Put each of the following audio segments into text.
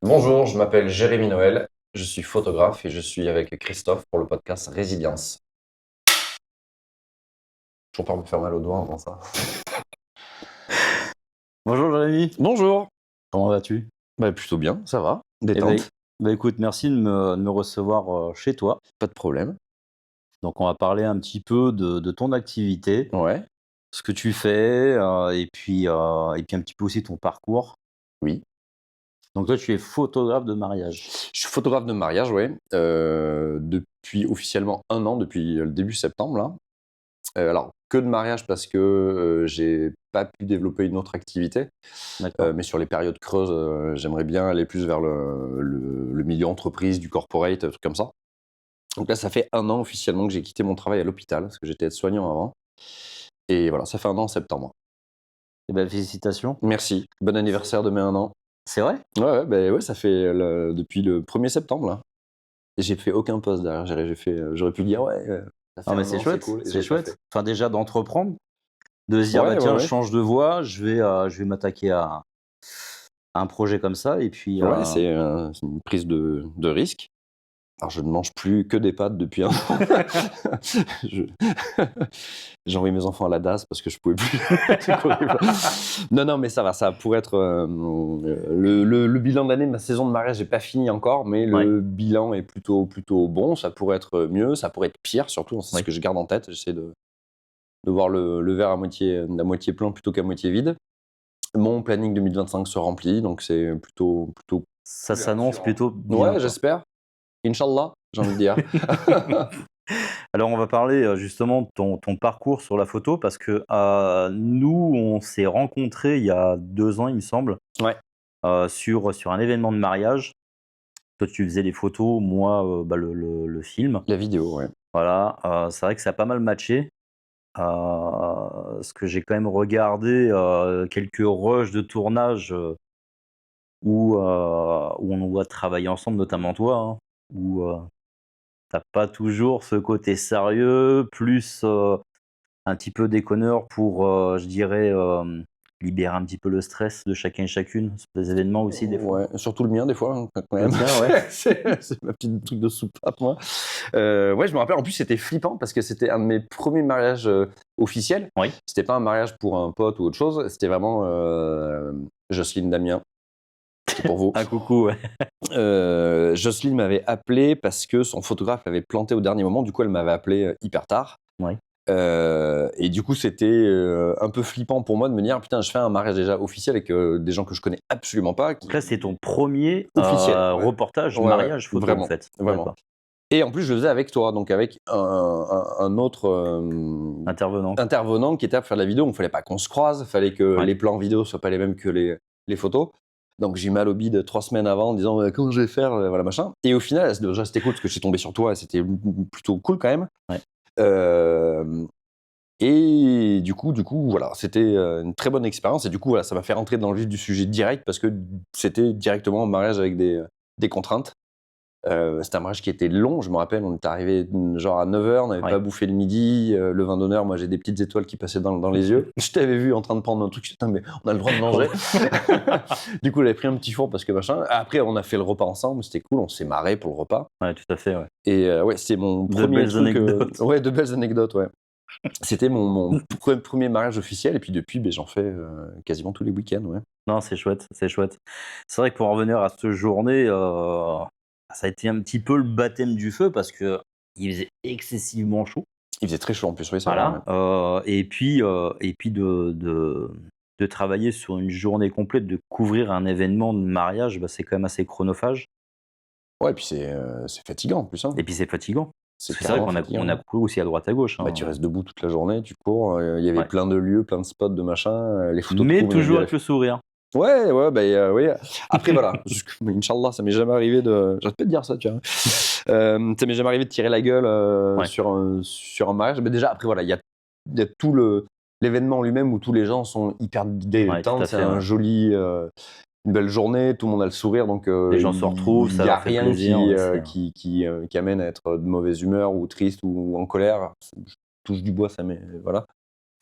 Bonjour, je m'appelle Jérémy Noël, je suis photographe et je suis avec Christophe pour le podcast Résilience. Toujours peur de me faire mal aux doigts avant ça. Bonjour Jérémy, Bonjour. comment vas-tu? Bah plutôt bien, ça va. Eh ben, Détente. écoute, merci de me recevoir chez toi. Pas de problème. Donc on va parler un petit peu de ton activité, Ouais. ce que tu fais, et puis un petit peu aussi ton parcours. Oui. Donc toi tu es photographe de mariage. Je suis photographe de mariage, ouais. Depuis officiellement 1 an, depuis le début septembre là. Alors que de mariage parce que j'ai pas pu développer une autre activité. D'accord. Mais sur les périodes creuses, j'aimerais bien aller plus vers le milieu entreprise, du corporate, trucs comme ça. Donc là, ça fait 1 an officiellement que j'ai quitté mon travail à l'hôpital, parce que j'étais aide-soignant avant. Et voilà, ça fait 1 an en septembre. Eh ben félicitations. Merci. Bon anniversaire de mes 1 an. C'est vrai? Ouais, ça fait depuis le 1er septembre, là. Et j'ai fait aucun post derrière. J'aurais pu dire, ouais, ça fait Non mais 1 c'est an, c'est chouette, cool. Et c'est j'ai pas chouette. fait. Enfin déjà d'entreprendre, de se dire bah Ouais, ouais, tiens je ouais. change de voie, je vais m'attaquer à un projet comme ça et puis Ouais, c'est une prise de risque. Alors, je ne mange plus que des pâtes depuis 1 an. Je- J'ai envoyé mes enfants à la DAS parce que je pouvais plus. C'est horrible. Non, non, mais ça va, ça pourrait être le bilan de l'année de ma saison de mariage n'est pas fini encore, mais Ouais. le bilan est plutôt bon. Ça pourrait être mieux, ça pourrait être pire, surtout. C'est ce Oui. que je garde en tête. J'essaie de voir le verre à moitié plein plutôt qu'à moitié vide. Mon planning 2025 se remplit, donc c'est plutôt Ça cool et s'annonce rassurant. plutôt bien Ouais, quoi. j'espère. Inch'Allah, j'ai envie de dire. Alors, on va parler justement de ton parcours sur la photo parce que nous, on s'est rencontrés il y a 2 ans, il me semble, Ouais, sur un événement de mariage. Toi, tu faisais les photos, moi, le film. la vidéo, ouais. Voilà, c'est vrai que ça a pas mal matché. Parce que j'ai quand même regardé quelques rushs de tournage où on doit travailler ensemble, notamment toi, hein, où t'as pas toujours ce côté sérieux, plus un petit peu déconneur pour, je dirais, libérer un petit peu le stress de chacun et chacune sur des événements aussi des fois. Ouais, surtout le mien des fois, hein, quand Le même. tien, ouais. C'est ma petite truc de soupape, moi. Ouais, je me rappelle, en plus, c'était flippant parce que c'était un de mes premiers mariages officiels. Oui. C'était pas un mariage pour un pote ou autre chose, c'était vraiment Jocelyne Damien. C'était pour vous. Un coucou, ouais. Jocelyne m'avait appelé parce que son photographe l'avait planté au dernier moment. Du coup, elle m'avait appelé hyper tard. Ouais. Et du coup, c'était un peu flippant pour moi de me dire putain, je fais un mariage déjà officiel avec des gens que je connais absolument pas. Donc là, c'est ton premier Officiel, ouais. reportage Ouais, ouais, mariage photo, en vraiment, fait. vraiment. D'accord. Et en plus, je le faisais avec toi, donc avec un autre Intervenant. intervenant qui était à faire de la vidéo. Il fallait pas qu'on se croise, il fallait que Ouais. les plans vidéo soient pas les mêmes que les photos. Donc j'ai eu mal au bide 3 semaines avant en disant comment je vais faire, voilà machin. Et au final, déjà c'était cool parce que j'étais tombé sur toi et c'était plutôt cool quand même. Ouais. Euh, Et du coup, voilà, c'était une très bonne expérience. Et du coup, voilà, ça m'a fait rentrer dans le vif du sujet direct parce que c'était directement un mariage avec des contraintes. C'était un mariage qui était long, je me rappelle, on était arrivé genre à 9h, on n'avait Ouais. pas bouffé le midi, le vin d'honneur, moi j'ai des petites étoiles qui passaient dans les yeux. Je t'avais vu en train de prendre un truc, putain, mais on a le droit de manger. Du coup, j'avais pris un petit four parce que machin. Après, on a fait le repas ensemble, c'était cool, on s'est marré pour le repas. Ouais, tout à fait, ouais. Et ouais, c'était mon De premier belles truc. anecdotes. Ouais, de belles anecdotes, ouais. C'était mon premier mariage officiel, et puis depuis, ben, j'en fais quasiment tous les week-ends, ouais. Non, c'est chouette, c'est chouette. C'est vrai que pour en revenir à cette journée, ça a été un petit peu le baptême du feu parce qu'il faisait excessivement chaud. Il faisait très chaud en plus, oui, c'est vrai. Voilà, et puis de travailler sur une journée complète, de couvrir un événement de mariage, bah, c'est quand même assez chronophage Ouais, et puis c'est fatigant en plus, hein. et puis c'est fatigant. C'est Parce que c'est vrai carrément qu'on a fatigant, on a hein. couru aussi à droite à gauche, Bah, hein, tu restes debout toute la journée, tu cours, il y avait ouais. plein de lieux, plein de spots, de machin, les photos de Mais crew, on aimait toujours bien les avec le sourire. Ouais, ouais, bah, oui. Après, voilà, mais Inch'Allah, ça m'est jamais arrivé de. J'arrête pas de dire ça, tu vois. Ça m'est jamais arrivé de tirer la gueule Ouais. sur un mariage. Mais déjà, après, voilà, il y a tout l'événement en lui-même où tous les gens sont hyper Ouais, tout détentes. à C'est fait, un ouais. joli, une belle journée, tout le monde a le sourire, donc Les gens se retrouvent, il ça n'y a leur fait rien plaisir, ouais, c'est qui amène à être de mauvaise humeur ou triste ou en colère. Je touche du bois, ça m'est. Voilà.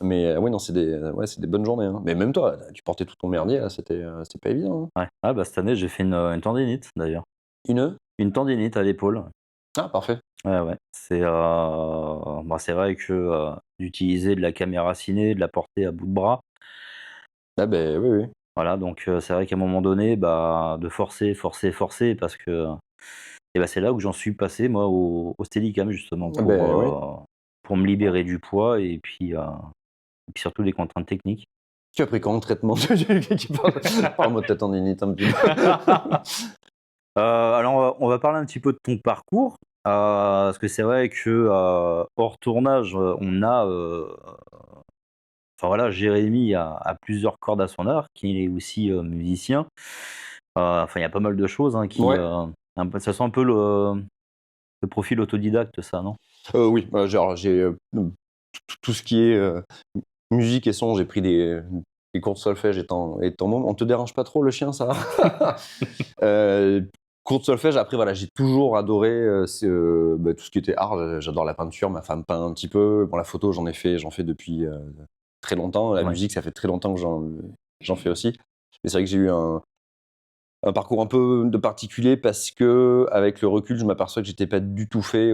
Mais oui, non, c'est des bonnes journées, hein. Mais même toi, tu portais tout ton merdier, là, c'était pas évident, hein. Ouais. Ah bah, cette année, j'ai fait une tendinite d'ailleurs. Une? Une tendinite à l'épaule. Ah, parfait. Ouais, ouais. C'est vrai que, d'utiliser de la caméra ciné, de la porter à bout de bras, Ah beh, oui, oui. voilà, donc c'est vrai qu'à un moment donné, bah, de forcer, forcer, forcer parce que et bah, c'est là où j'en suis passé moi au Steadicam justement Ah beh, oui. pour me libérer du poids et puis surtout des contraintes techniques. Tu as pris quand le traitement qui parle-moi de ta tendinite un petit peu. Alors on va parler un petit peu de ton parcours, parce que c'est vrai que, hors tournage, on a, enfin voilà, Jérémy a plusieurs cordes à son arc, il est aussi, musicien. Enfin il y a pas mal de choses, hein, Ouais, ça sent un peu le profil autodidacte ça, non? oui, genre j'ai, tout ce qui est, musique et son, j'ai pris des cours de solfège étant môme. On te dérange pas trop le chien, ça va? Cours de solfège, après voilà, j'ai toujours adoré, tout ce qui était art. J'adore la peinture, ma femme peint un petit peu. Bon, la photo, j'en fais depuis, très longtemps. La Ouais. musique, ça fait très longtemps que j'en fais aussi. Mais c'est vrai que j'ai eu un parcours un peu de particulier parce qu'avec le recul, je m'aperçois que j'étais pas du tout fait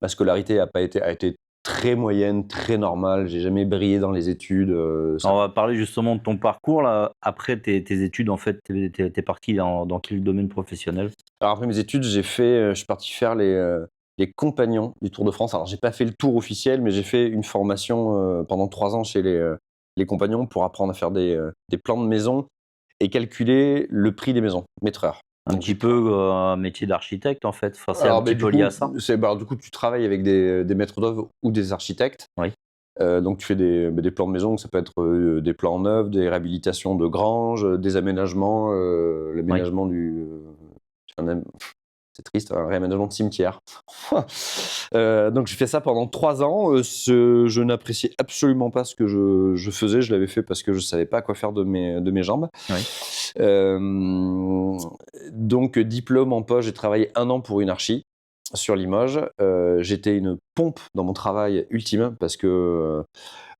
ma scolarité a été très moyenne, très normale. J'ai jamais brillé dans les études, ça. Alors on va parler justement de ton parcours là, après tes études en fait, tu es parti dans quel domaine professionnel? Alors après mes études, je suis parti faire les compagnons du Tour de France. Alors j'ai pas fait le tour officiel, mais j'ai fait une formation, pendant 3 ans chez les compagnons pour apprendre à faire des plans de maison et calculer le prix des maisons, mètre heure. Un Donc petit j'ai tra peu, un métier d'architecte en fait, enfin c'est un alors petit beh, du peu lié à coup, ça? du coup, tu travailles avec des maîtres d'œuvre ou des architectes. Oui, Donc tu fais des plans de maison, donc ça peut être, des plans neufs, des réhabilitations de granges, des aménagements, oui. l'aménagement un am c'est triste, un réaménagement de cimetière. Donc j'ai fait ça pendant 3 ans, je n'appréciais absolument pas ce que je faisais. Je l'avais fait parce que je savais pas quoi faire de mes jambes. Oui. Hem, donc diplôme en poche, j'ai travaillé 1 an pour une archi sur Limoges. J'étais une pompe dans mon travail ultime parce que,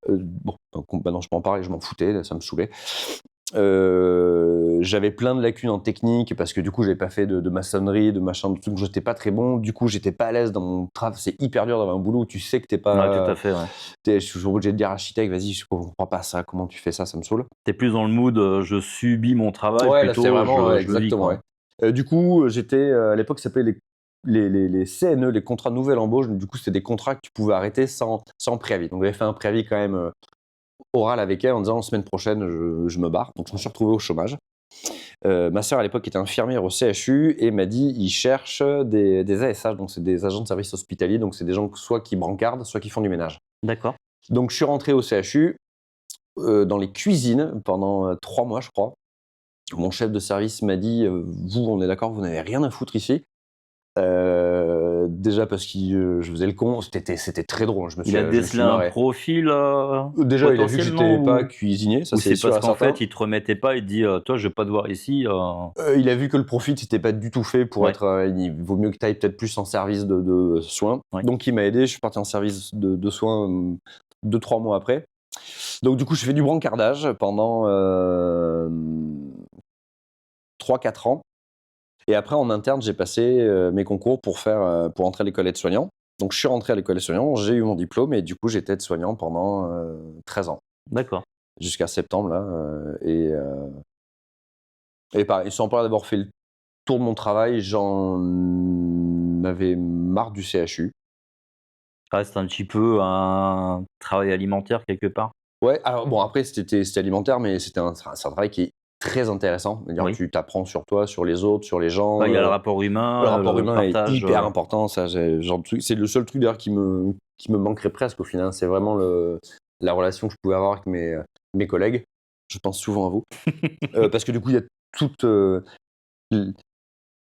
bon, donc maintenant je peux en parler, je m'en foutais, ça me saoulait. J'avais plein de lacunes en technique parce que du coup j'avais pas fait de maçonnerie, de machin, de trucs, j'étais pas très bon. Du coup j'étais pas à l'aise dans mon travail. C'est hyper dur d'avoir un boulot où tu sais que t'es Ouais, tout à pas, fait, ouais. je suis obligé de dire architecte, vas-y, je comprends pas ça, comment tu fais ça, ça me saoule. Tu es plus dans le mood, je subis mon travail Ouais, là c'est plutôt vraiment, je le vis exactement, ouais. quoi. Du coup, j'étais, à l'époque ça s'appelait les CNE, les contrats de nouvelle embauche. Du coup c'était des contrats que tu pouvais arrêter sans préavis. Donc j'avais fait un préavis quand même, oral avec elle en disant: «Semaine prochaine je me barre». Donc je me suis retrouvé au chômage. Ma sœur à l'époque était infirmière au CHU et m'a dit: «Ils cherchent des ASH», donc c'est des agents de service hospitalier, donc c'est des gens soit qui brancardent, soit qui font du ménage. D'accord. Donc je suis rentré au CHU, dans les cuisines pendant, 3 mois je crois. Mon chef de service m'a dit: «Vous, on est d'accord, vous n'avez rien à foutre ici». Déjà parce que, je faisais le con, c'était très drôle, Il a je me suis décelé un marré. profil, Déjà, il a vu que potentiellement j'étais pas cuisinier, ça ou c'est c'est sûr parce et qu'en certain. fait, il te remettait pas, il te dit: «Toi, je vais pas te voir ici», Il a vu que le profil, c'était pas du tout fait pour Ouais, être, il vaut mieux que tu ailles peut-être plus en service de soins. ouais. Donc il m'a aidé, je suis parti en service de soins, 2-3 mois après. Donc du coup, j'ai fait du brancardage pendant, 3-4 ans et après en interne, j'ai passé, mes concours pour entrer à l'école aide-soignant. Donc je suis rentré à l'école aide-soignant, j'ai eu mon diplôme et du coup, j'étais aide-soignant pendant, 13 ans, D'accord. jusqu'à septembre là, et pareil, sans parler d'avoir fait le tour de mon travail, j'en avais marre du CHU. Ça reste un petit peu un travail alimentaire quelque part? Ouais, alors bon, après c'était alimentaire, mais c'est un travail qui est très intéressant. C'est-à-dire que Oui. tu t'apprends sur toi, sur les autres, sur les gens. Ouais, il y a le rapport Le humain, rapport le humain est partage, hyper important. Ça, genre de truc, c'est le seul truc d'ailleurs qui me manquerait presque au final. C'est vraiment la relation que je pouvais avoir avec mes collègues. Je pense souvent à vous. Parce que du coup, il y a toute,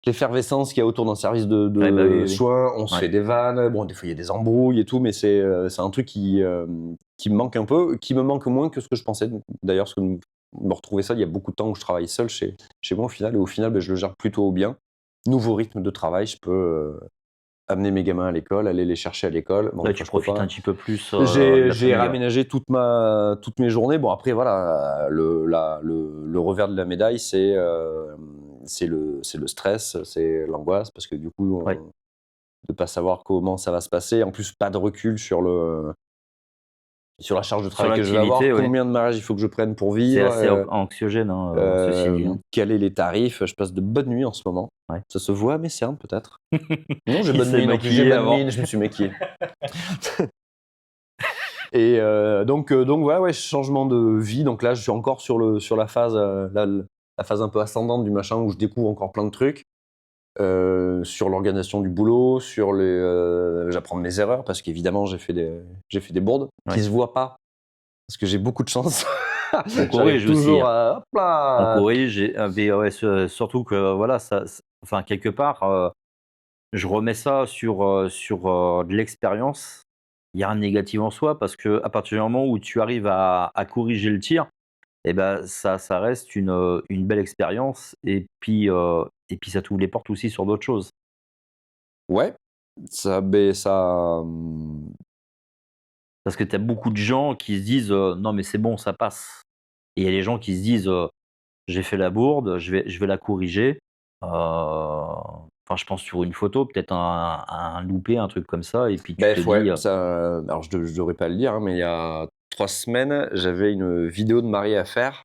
l'effervescence qu'il y a autour d'un service de Ouais, bah, oui, de oui, oui. soins. On se Ouais. fait des vannes, bon des fois il y a des embrouilles et tout, mais c'est un truc qui me manque un peu, qui me manque moins que ce que je pensais. D'ailleurs, parce que me retrouver seul, il y a beaucoup de temps où je travaille seul chez moi au final, et au final, je le gère plutôt bien. Nouveau rythme de travail, je peux, amener mes gamins à l'école, aller les chercher à l'école. Bon, Là, des tu fois, je peux profites pas. un petit peu plus de J'ai la famille. Ouais. réaménagé toutes mes journées. Bon, après, voilà, le revers de la médaille, c'est le stress, c'est l'angoisse, parce que du coup, Ouais. de pas savoir comment ça va se passer. En plus, pas de recul sur la charge de Sur travail que je vais avoir, l'activité, ouais. combien de mariages il faut que je prenne pour C'est vivre, assez anxiogène, hein, ceci dit. Hein. quels sont les tarifs. Je passe de bonnes nuits en ce moment. Ouais. Ça se voit à mes cernes, peut-être. Non, j'ai Il bonne s'est mine. En plus, j'ai maquillé bonne avant. mine. Je me suis maquillé. Et donc voilà, ouais, changement de vie. Donc là, je suis encore sur la phase, la phase un peu ascendante du machin où je découvre encore plein de trucs. Sur l'organisation du boulot, j'apprends de mes erreurs parce qu'évidemment j'ai fait des bourdes qui Ouais. se voient pas parce que j'ai beaucoup de chance. On J'arrive corrige aussi. toujours Hein. à hop On là. corrige, mais ouais, surtout que voilà, enfin quelque part, je remets ça sur de l'expérience. Il y a un négatif en soi parce que à partir du moment où tu arrives à corriger le tir, et ben ça reste une belle expérience et puis ça t'ouvre les portes aussi sur d'autres choses. Ouais, ça. Parce que tu as beaucoup de gens qui se disent, «Non mais c'est bon, ça passe» et il y a les gens qui se disent, «J'ai fait la bourde, je vais la corriger». Enfin je pense sur une photo, peut-être un loupé, un truc comme ça et puis tu te Bref, ouais, dis, ça. Alors je devrais pas le dire, hein, mais il y a 3 semaines, j'avais une vidéo de mariée à faire.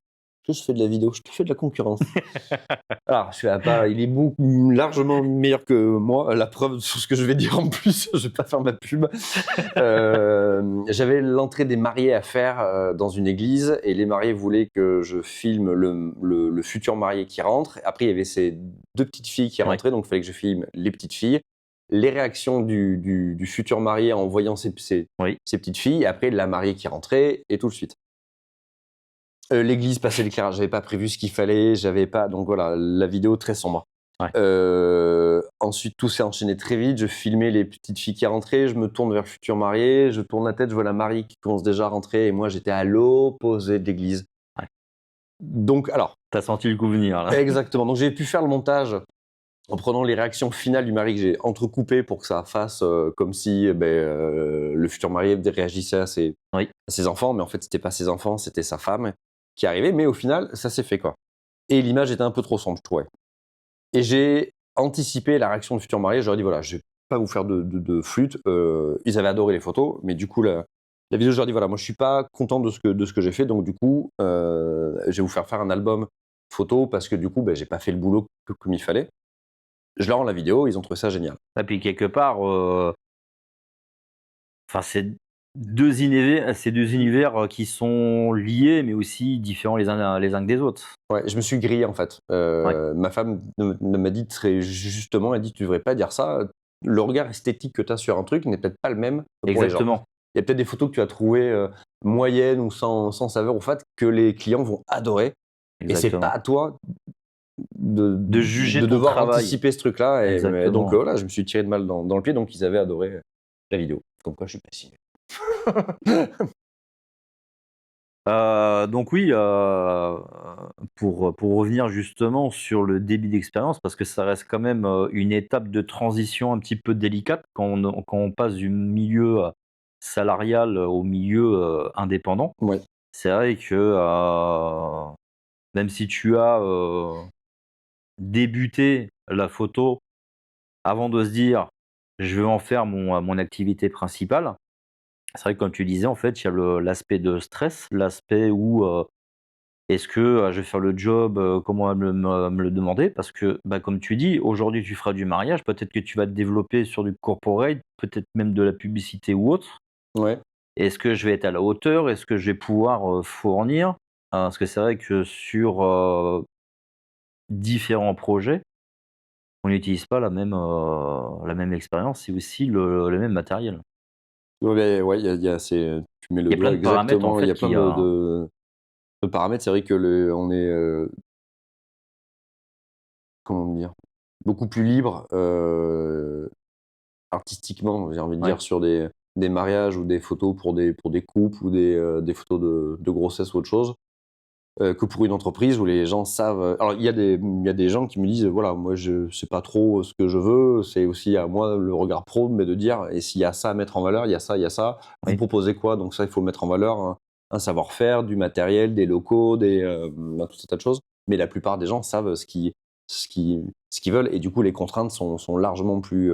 Je fais de la vidéo, je te fais de la concurrence. Alors, je suis à part, il est beaucoup largement meilleur que moi. La preuve sur ce que je vais dire en plus, je vais pas faire ma pub. J'avais l'entrée des mariés à faire dans une église et les mariés voulaient que je filme le futur marié qui rentre. Après, il y avait ces 2 petites filles qui ouais, rentraient, donc il fallait que je filme les petites filles, les réactions du futur marié en voyant oui, ces petites filles, et après la mariée qui rentrait et tout de suite. L'église passait l'éclairage, j'avais pas prévu ce qu'il fallait, j'avais pas, donc voilà, la vidéo très sombre. ouais. Ensuite, tout s'est enchaîné très vite. Je filmais les petites filles qui rentraient, je me tourne vers le futur marié, je tourne la tête, je vois la mariée qui commence déjà à rentrer, et moi j'étais à l'opposé de l'église. Ouais. Donc, alors, Tu as senti le coup venir là. exactement. Donc, j'ai pu faire le montage en prenant les réactions finales du mari que j'ai entrecoupées pour que ça fasse comme si le futur marié réagissait Oui, à ses enfants, mais en fait, c'était pas ses enfants, c'était sa femme qui arrivait, mais au final, ça s'est fait quoi. Et l'image était un peu trop sombre, je trouvais. Et j'ai anticipé la réaction du futur marié, je leur ai dit voilà, je vais pas vous faire de flûte. Ils avaient adoré les photos, mais du coup, la vidéo, je leur ai dit voilà, moi je suis pas content de ce que j'ai fait, donc du coup, je vais vous faire un album photo parce que du coup, j'ai pas fait le boulot comme il fallait. Je leur rends la vidéo, ils ont trouvé ça génial. et puis quelque part, enfin c'est deux univers qui sont liés, mais aussi différents les uns que des autres. Ouais, je me suis grillé en fait. Ouais, Ma femme m'a dit très justement, elle dit tu devrais pas dire ça. Le regard esthétique que tu as sur un truc n'est peut-être pas le même pour les gens. exactement, Il y a peut-être des photos que tu as trouvées moyennes ou sans saveur ou fat que les clients vont adorer. Et c'est pas exactement. à toi de, De juger de ton devoir travail, anticiper ce truc-là. Et donc exactement. voilà, je me suis tiré de mal dans le pied. Donc ils avaient adoré la vidéo. Comme quoi, je suis pas si nul. Donc oui, pour revenir justement sur le débit d'expérience, parce que ça reste quand même, une étape de transition un petit peu délicate quand on passe du milieu, salarial, au milieu, indépendant. Ouais. C'est vrai que, même si tu as, débuté la photo avant de se dire: «Je vais en faire mon activité principale», c'est vrai que comme tu disais, en fait, il y a l'aspect de stress, l'aspect où, est-ce que, je vais faire le job, comme on va me le demander? Parce que, bah, comme tu dis, aujourd'hui tu feras du mariage, peut-être que tu vas te développer sur du corporate, peut-être même de la publicité ou autre. Ouais. Est-ce que je vais être à la hauteur? Est-ce que je vais pouvoir, fournir? Parce que c'est vrai que sur, différents projets, on n'utilise pas la même expérience et aussi le même matériel. Ouais, ouais, tu mets Il le y a plein doigt de paramètres en exactement. Il y fait a plein qui, de paramètres. C'est vrai que on est, comment dire, beaucoup plus libre artistiquement, j'ai envie de ouais, dire, sur des mariages ou des photos pour des couples ou des photos de grossesse ou autre chose. que pour une entreprise où les gens savent. Alors, il y a des gens qui me disent voilà, moi, je sais pas trop ce que je veux. C'est aussi à moi le regard pro, mais de dire et s'il y a ça à mettre en valeur, il y a ça, il y a ça. Vous Oui. proposez quoi? Donc, ça, il faut le mettre en valeur. Un savoir-faire, du matériel, des locaux, tout un tas de choses. Mais la plupart des gens savent ce qu'ils veulent. Et du coup, les contraintes sont largement plus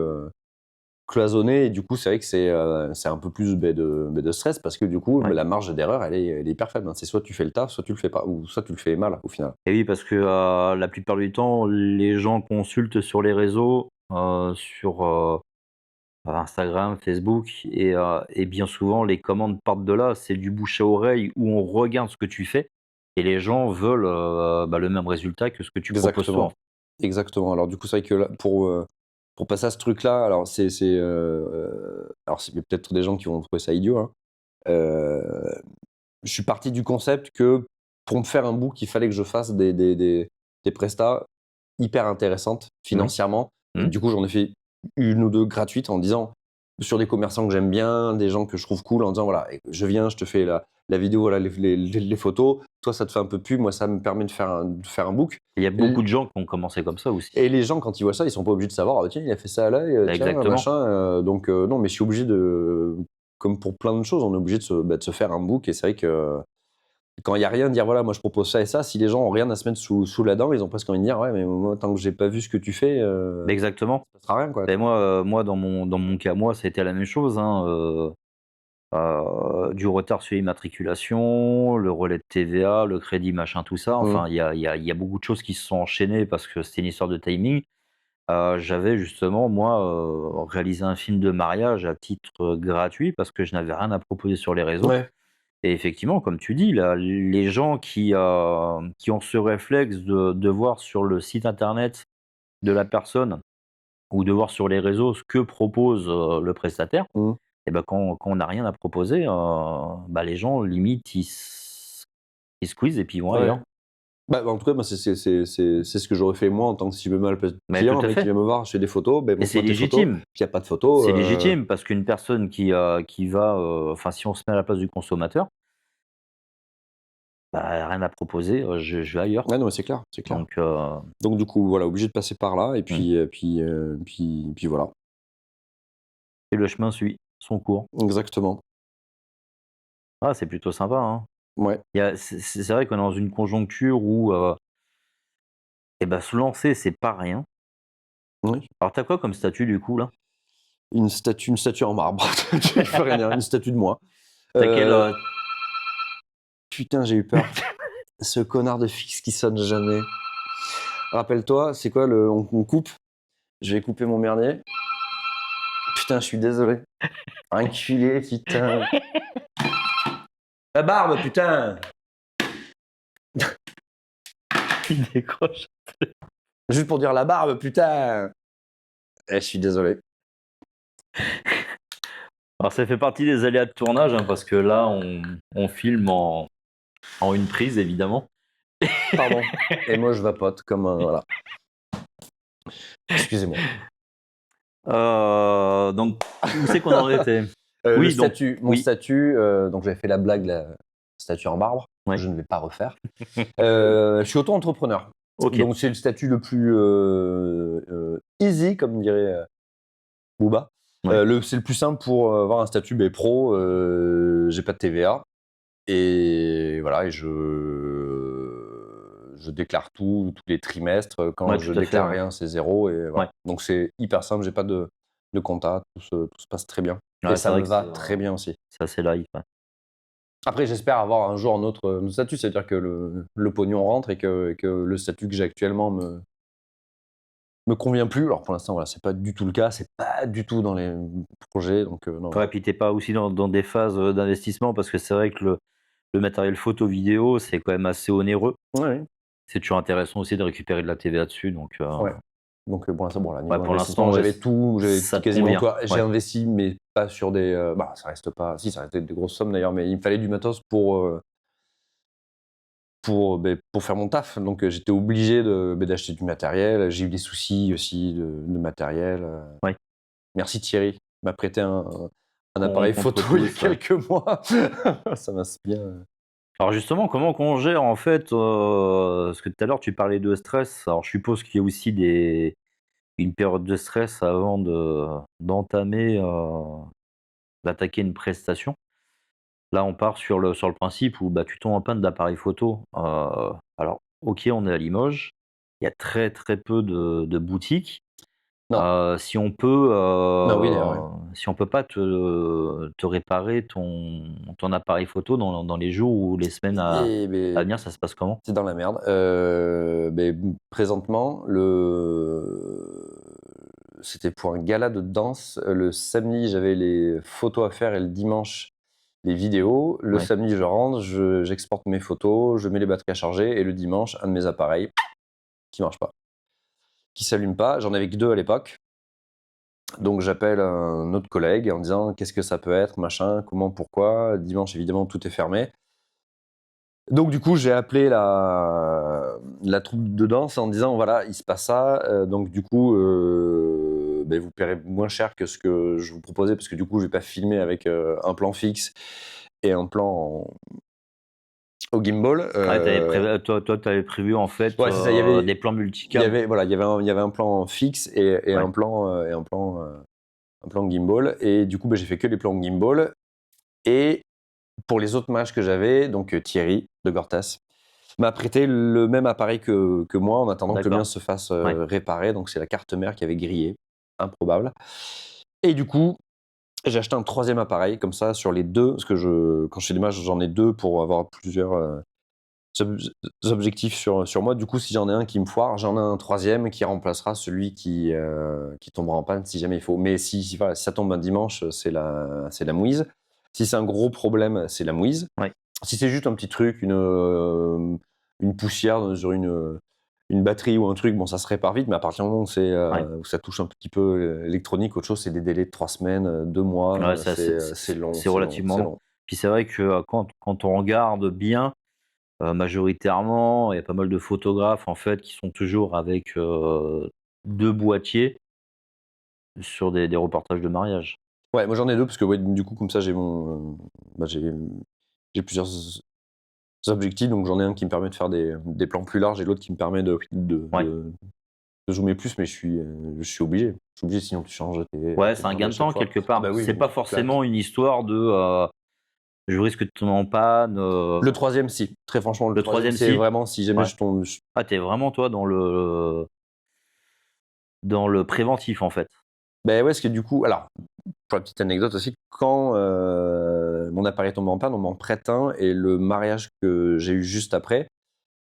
cloisonnées. Et du coup, c'est vrai que c'est un peu plus de stress parce que du coup, Ouais. la marge d'erreur, elle est hyper faible. C'est soit tu fais le taf, soit tu le fais pas, ou soit tu le fais mal au final. Et oui, parce que la plupart du temps, les gens consultent sur les réseaux, sur Instagram, Facebook, et bien souvent, les commandes partent de là. C'est du bouche à oreille où on regarde ce que tu fais et les gens veulent le même résultat que ce que tu proposes toi. Exactement. Exactement. Alors du coup, c'est vrai que là, pour passer à ce truc-là, alors c'est peut-être des gens qui vont trouver ça idiot, hein. Je suis parti du concept que pour me faire un book, il fallait que je fasse des prestats hyper intéressantes Oui. financièrement. Mmh. Du coup, j'en ai fait une ou deux gratuites en disant sur des commerçants que j'aime bien, des gens que je trouve cool, en disant voilà, je viens, je te fais la vidéo, voilà, les photos. Toi, ça te fait un peu pub, moi, ça me permet de faire un book. Il y a beaucoup de gens qui ont commencé comme ça aussi. Et les gens, quand ils voient ça, ils sont pas obligés de savoir, ah, tiens, il a fait ça à l'œil, tiens, Exactement. machin. Donc, non, mais je suis obligé comme pour plein de choses, on est obligé de se faire un book. Et c'est vrai que quand il y a rien, de dire voilà, moi je propose ça et ça, si les gens ont rien à se mettre sous la dent, ils ont presque envie de dire ouais, mais moi, tant que j'ai pas vu ce que tu fais, Exactement. ça sera rien, quoi. Et moi dans mon cas, moi, c'était la même chose, hein, du retard sur l'immatriculation, le relais de TVA, le crédit, machin, tout ça. Mmh. Enfin, il y a beaucoup de choses qui se sont enchaînées parce que c'était une histoire de timing. J'avais justement, moi, réalisé un film de mariage à titre, gratuit parce que je n'avais rien à proposer sur les réseaux. Ouais. Et effectivement, comme tu dis, là, les gens qui ont ce réflexe de voir sur le site internet de la personne ou de voir sur les réseaux ce que propose, le prestataire, Mmh. et ben quand on n'a rien à proposer, les gens limite ils squeezent et puis ils vont Ouais. ailleurs. En tout cas, moi, c'est ce que j'aurais fait moi en tant que si je me mets à la place du Mais tout client, un à mec qui fait, vient me voir, je fais des photos, et c'est montre-moi tes photos. légitime. Puis il y a pas de photos, C'est légitime parce qu'une personne qui va, enfin, si on se met à la place du consommateur, rien à proposer, je vais ailleurs. ouais, non, mais c'est clair, c'est clair. Donc Donc du coup, voilà, obligé de passer par là et mmh, puis voilà. et le chemin suit son cours. Exactement. Ah, c'est plutôt sympa, hein. Ouais. C'est vrai qu'on est dans une conjoncture où, se lancer, c'est pas rien. Oui. Alors, t'as quoi comme statut, du coup, là? Une statue en marbre. Je peux rien dire, une statue de moi. Tu quel, Heu, Putain, j'ai eu peur. Ce connard de fixe qui sonne jamais. Rappelle-toi, c'est quoi on coupe? Je vais couper mon merdier. Putain, je suis désolé. Enculé, putain. La barbe, putain! il décroche. Juste pour dire la barbe, putain! Je suis désolé. Alors, ça fait partie des aléas de tournage, hein, parce que là, on filme en une prise, évidemment. Pardon. Et moi, je vapote comme un voilà. Excusez-moi. Donc, où c'est qu'on en était? Le Oui, donc statut, mon oui, statut, donc j'avais fait la blague, la statue en marbre, que ouais, je ne vais pas refaire. Je suis auto-entrepreneur. OK, Donc c'est le statut le plus easy, comme dirait Booba. ouais. C'est le plus simple pour avoir un statut pro. J'ai pas de TVA et voilà, et je déclare tous les trimestres. Quand Ouais, je tout à fait, déclare ouais. rien, c'est zéro et Ouais. voilà. Donc c'est hyper simple, j'ai pas de compta, tout se passe très bien et Ouais, c'est ça vrai me que va très bien aussi. c'est assez light, ouais. Après, j'espère avoir un jour notre statut, c'est-à-dire que le pognon rentre et que le statut que j'ai actuellement me convient plus. Alors pour l'instant, voilà, c'est pas du tout le cas, c'est pas du tout dans les projets, donc non. Ouais, puis tu pas aussi dans des phases, d'investissement parce que c'est vrai que le matériel photo vidéo, c'est quand même assez onéreux. Ouais, ouais. C'est toujours intéressant aussi de récupérer de la TVA dessus, donc Ouais. Donc pour l'instant, bon, là, ouais, niveau pour l'instant, investissement, ouais, j'avais ça te quasiment convient. tout. J'ai Ouais. investi, mais pas sur des. Ça reste pas. Si, ça restait des grosses sommes d'ailleurs, mais il me fallait du matos pour faire mon taf. Donc j'étais obligé d'acheter du matériel. J'ai eu des soucis aussi de matériel. Ouais. Merci Thierry, il m'a prêté un On appareil rencontre photo il y a tous, ouais. quelques mois. Ça m'a bien. Alors justement, comment qu'on gère en fait, parce que tout à l'heure tu parlais de stress, alors je suppose qu'il y a aussi une période de stress avant d'entamer, d'attaquer une prestation. Là, on part sur le principe où, bah, tu tombes en panne d'appareil photo, alors OK, on est à Limoges, il y a très, très peu de boutiques. Non, Si on peut, non, oui, d'ailleurs, ouais. si on peut pas te réparer ton appareil photo dans les jours ou les semaines Et à beh, venir, ça se passe comment? c'est dans la merde. Présentement, c'était pour un gala de danse. Le samedi, j'avais les photos à faire et le dimanche, les vidéos. Le Ouais, samedi, je rentre, j'exporte mes photos, je mets les batteries à charger et le dimanche, un de mes appareils qui marche pas, qui s'allume pas. J'en avais que 2 à l'époque. Donc j'appelle un autre collègue en disant: «Qu'est-ce que ça peut être? Machin, comment, pourquoi?» Dimanche, évidemment, tout est fermé. Donc du coup, j'ai appelé la troupe de danse en disant: «Voilà, il se passe ça, donc du coup, vous paierez moins cher que ce que je vous proposais parce que du coup, je vais pas filmer avec, un plan fixe et un plan au gimbal». ouais, tu avais prévu en fait, Ouais, c'est ça, des plans il y multicam? avait voilà, il y avait un plan fixe et Ouais, un plan gimbal et du coup, j'ai fait que les plans gimbal et pour les autres matchs que j'avais, donc Thierry de Gortas m'a prêté le même appareil que moi en attendant que le mien d'accord, se fasse, ouais. réparer, donc c'est la carte mère qui avait grillé, improbable et du coup, j'ai acheté un troisième appareil comme ça sur les 2 parce que quand je fais des matchs, j'en ai 2 pour avoir plusieurs, objectifs sur moi. Du coup, si j'en ai un qui me foire, j'en ai un troisième qui remplacera celui qui tombera en panne si jamais il faut. Mais voilà, si ça tombe un dimanche, c'est la mouise. Si c'est un gros problème, c'est la mouise. Ouais. Si c'est juste un petit truc, une poussière sur une batterie ou un truc, bon, ça se répare vite, mais à partir du moment où Ouais. où ça touche un petit peu l'électronique, autre chose, c'est des délais de 3 semaines, 2 Ouais, mois, ça c'est long, c'est c'est long, relativement c'est long. long. Puis c'est vrai que, quand on regarde bien, majoritairement, il y a pas mal de photographes en fait qui sont toujours avec, 2 boîtiers sur des reportages de mariage. Ouais, moi j'en ai 2 parce que ouais, du coup, comme ça, j'ai plusieurs objectifs, donc j'en ai un qui me permet de faire des plans plus larges et l'autre qui me permet Ouais. de zoomer plus, mais je suis obligé. Je suis obligé, sinon tu changes Ouais, tes c'est un charges gain à de chaque temps fois. quelque Ah part. bah oui, C'est donc pas tu te claques. forcément une histoire de, je risque de tomber en panne, Le troisième si. Très franchement, le le troisième troisième c'est si? vraiment si jamais Ouais. je tombe. Ah, tu vraiment toi dans le préventif en fait? Ouais, parce que du coup, alors, pour la petite anecdote aussi, quand mon appareil tombe en panne, on m'en prête un et le mariage que j'ai eu juste après,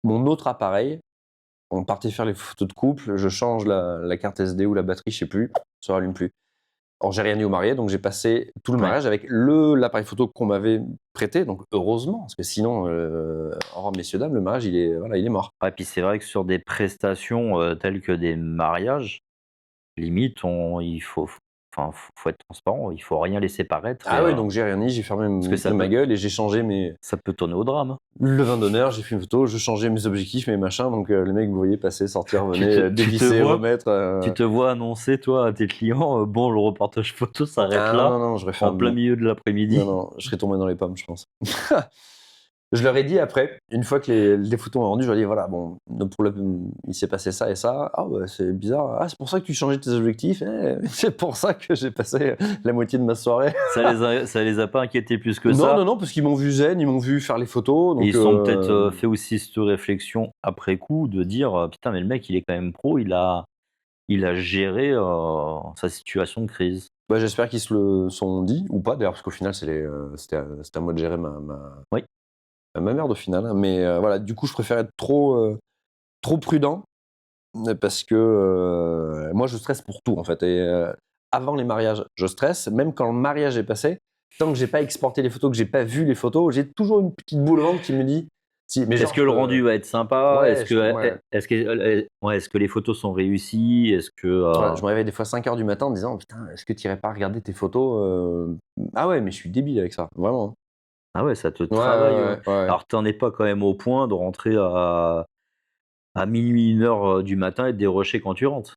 mon autre appareil, on partait faire les photos de couple, je change la carte SD ou la batterie, je sais plus, ça rallume plus. Alors j'ai rien dit au marié, donc j'ai passé tout le Ouais. mariage avec l'appareil photo qu'on m'avait prêté, donc heureusement, parce que sinon, au revoir messieurs dames, le mariage voilà, il est mort. Ouais, puis c'est vrai que sur des prestations, telles que des mariages, limite il faut enfin, faut être transparent, il faut rien laisser paraître Ah oui, donc j'ai rien dit, j'ai fermé parce que ma gueule et j'ai changé ça peut tourner au drame, hein. le vin d'honneur, j'ai fait une photo, je changeais mes objectifs, mes machins, donc les mecs, vous voyez passer, sortir, venez, Tu te dévisser, vois remettre. tu te vois annoncer toi à tes clients, «Bon, le reportage photo s'arrête Ah là, non, non, j'aurais fait en un. plein milieu de Non, l'après-midi». non, je serais tombé dans les pommes, je pense. Je leur ai dit après, une fois que les photos ont rendu, je leur ai dit: «Voilà, bon, il s'est passé ça et ça. Ah ouais, c'est bizarre. Ah, c'est pour ça que tu changeais tes objectifs? Eh, c'est pour ça que j'ai passé la moitié de ma soirée». Ça les a pas inquiétés plus que Non, ça non, non, parce qu'ils m'ont vu zen, ils m'ont vu faire les photos, et donc ils se sont peut-être, fait aussi cette réflexion après coup de dire, «Putain, mais le mec, il est quand même pro, il a géré, sa situation de crise». j'espère qu'ils se le sont dit ou pas d'ailleurs, parce qu'au final, c'était à moi de gérer Oui, ma merde au final, hein, mais voilà, du coup, je préfère être trop prudent. Parce que, moi je stresse pour tout en fait et avant les mariages, je stresse, même quand le mariage est passé, tant que j'ai pas exporté les photos, que j'ai pas vu les photos, j'ai toujours une petite boule au ventre qui me dit si mais est-ce genre que le rendu va être sympa? ouais, ouais, Est-ce que les photos sont réussies? Est-ce que, ouais, je me réveille des fois 5 heures du matin en disant: «Putain, est-ce que tu irais pas regarder tes photos?» Ah ouais, mais je suis débile avec ça, vraiment, hein. ah ouais, ça te Ouais, travaille, ouais, ouais, ouais. alors tu en es pas quand même au point de rentrer à 00:00, 1 heure, du matin et de dérocher quand tu rentres?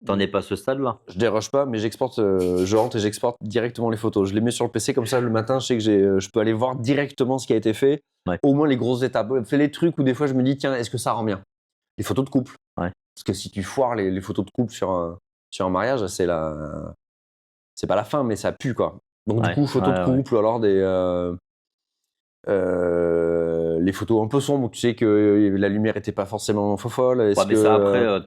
T'en es pas à ce stade-là. Je déroge pas, mais je rentre et j'exporte directement les photos. Je les mets sur le PC comme ça le matin, je sais que je peux aller voir directement ce qui a été fait. Ouais. Au moins les grosses étapes. Fais les trucs où des fois je me dis tiens, est-ce que ça rend bien? Les photos de couple. Ouais. Parce que si tu foires les photos de couple sur un mariage, c'est pas la fin, mais ça pue quoi. Donc du coup, photos de couple ou alors les photos un peu sombres où tu sais que la lumière était pas forcément folle. Mais ça après,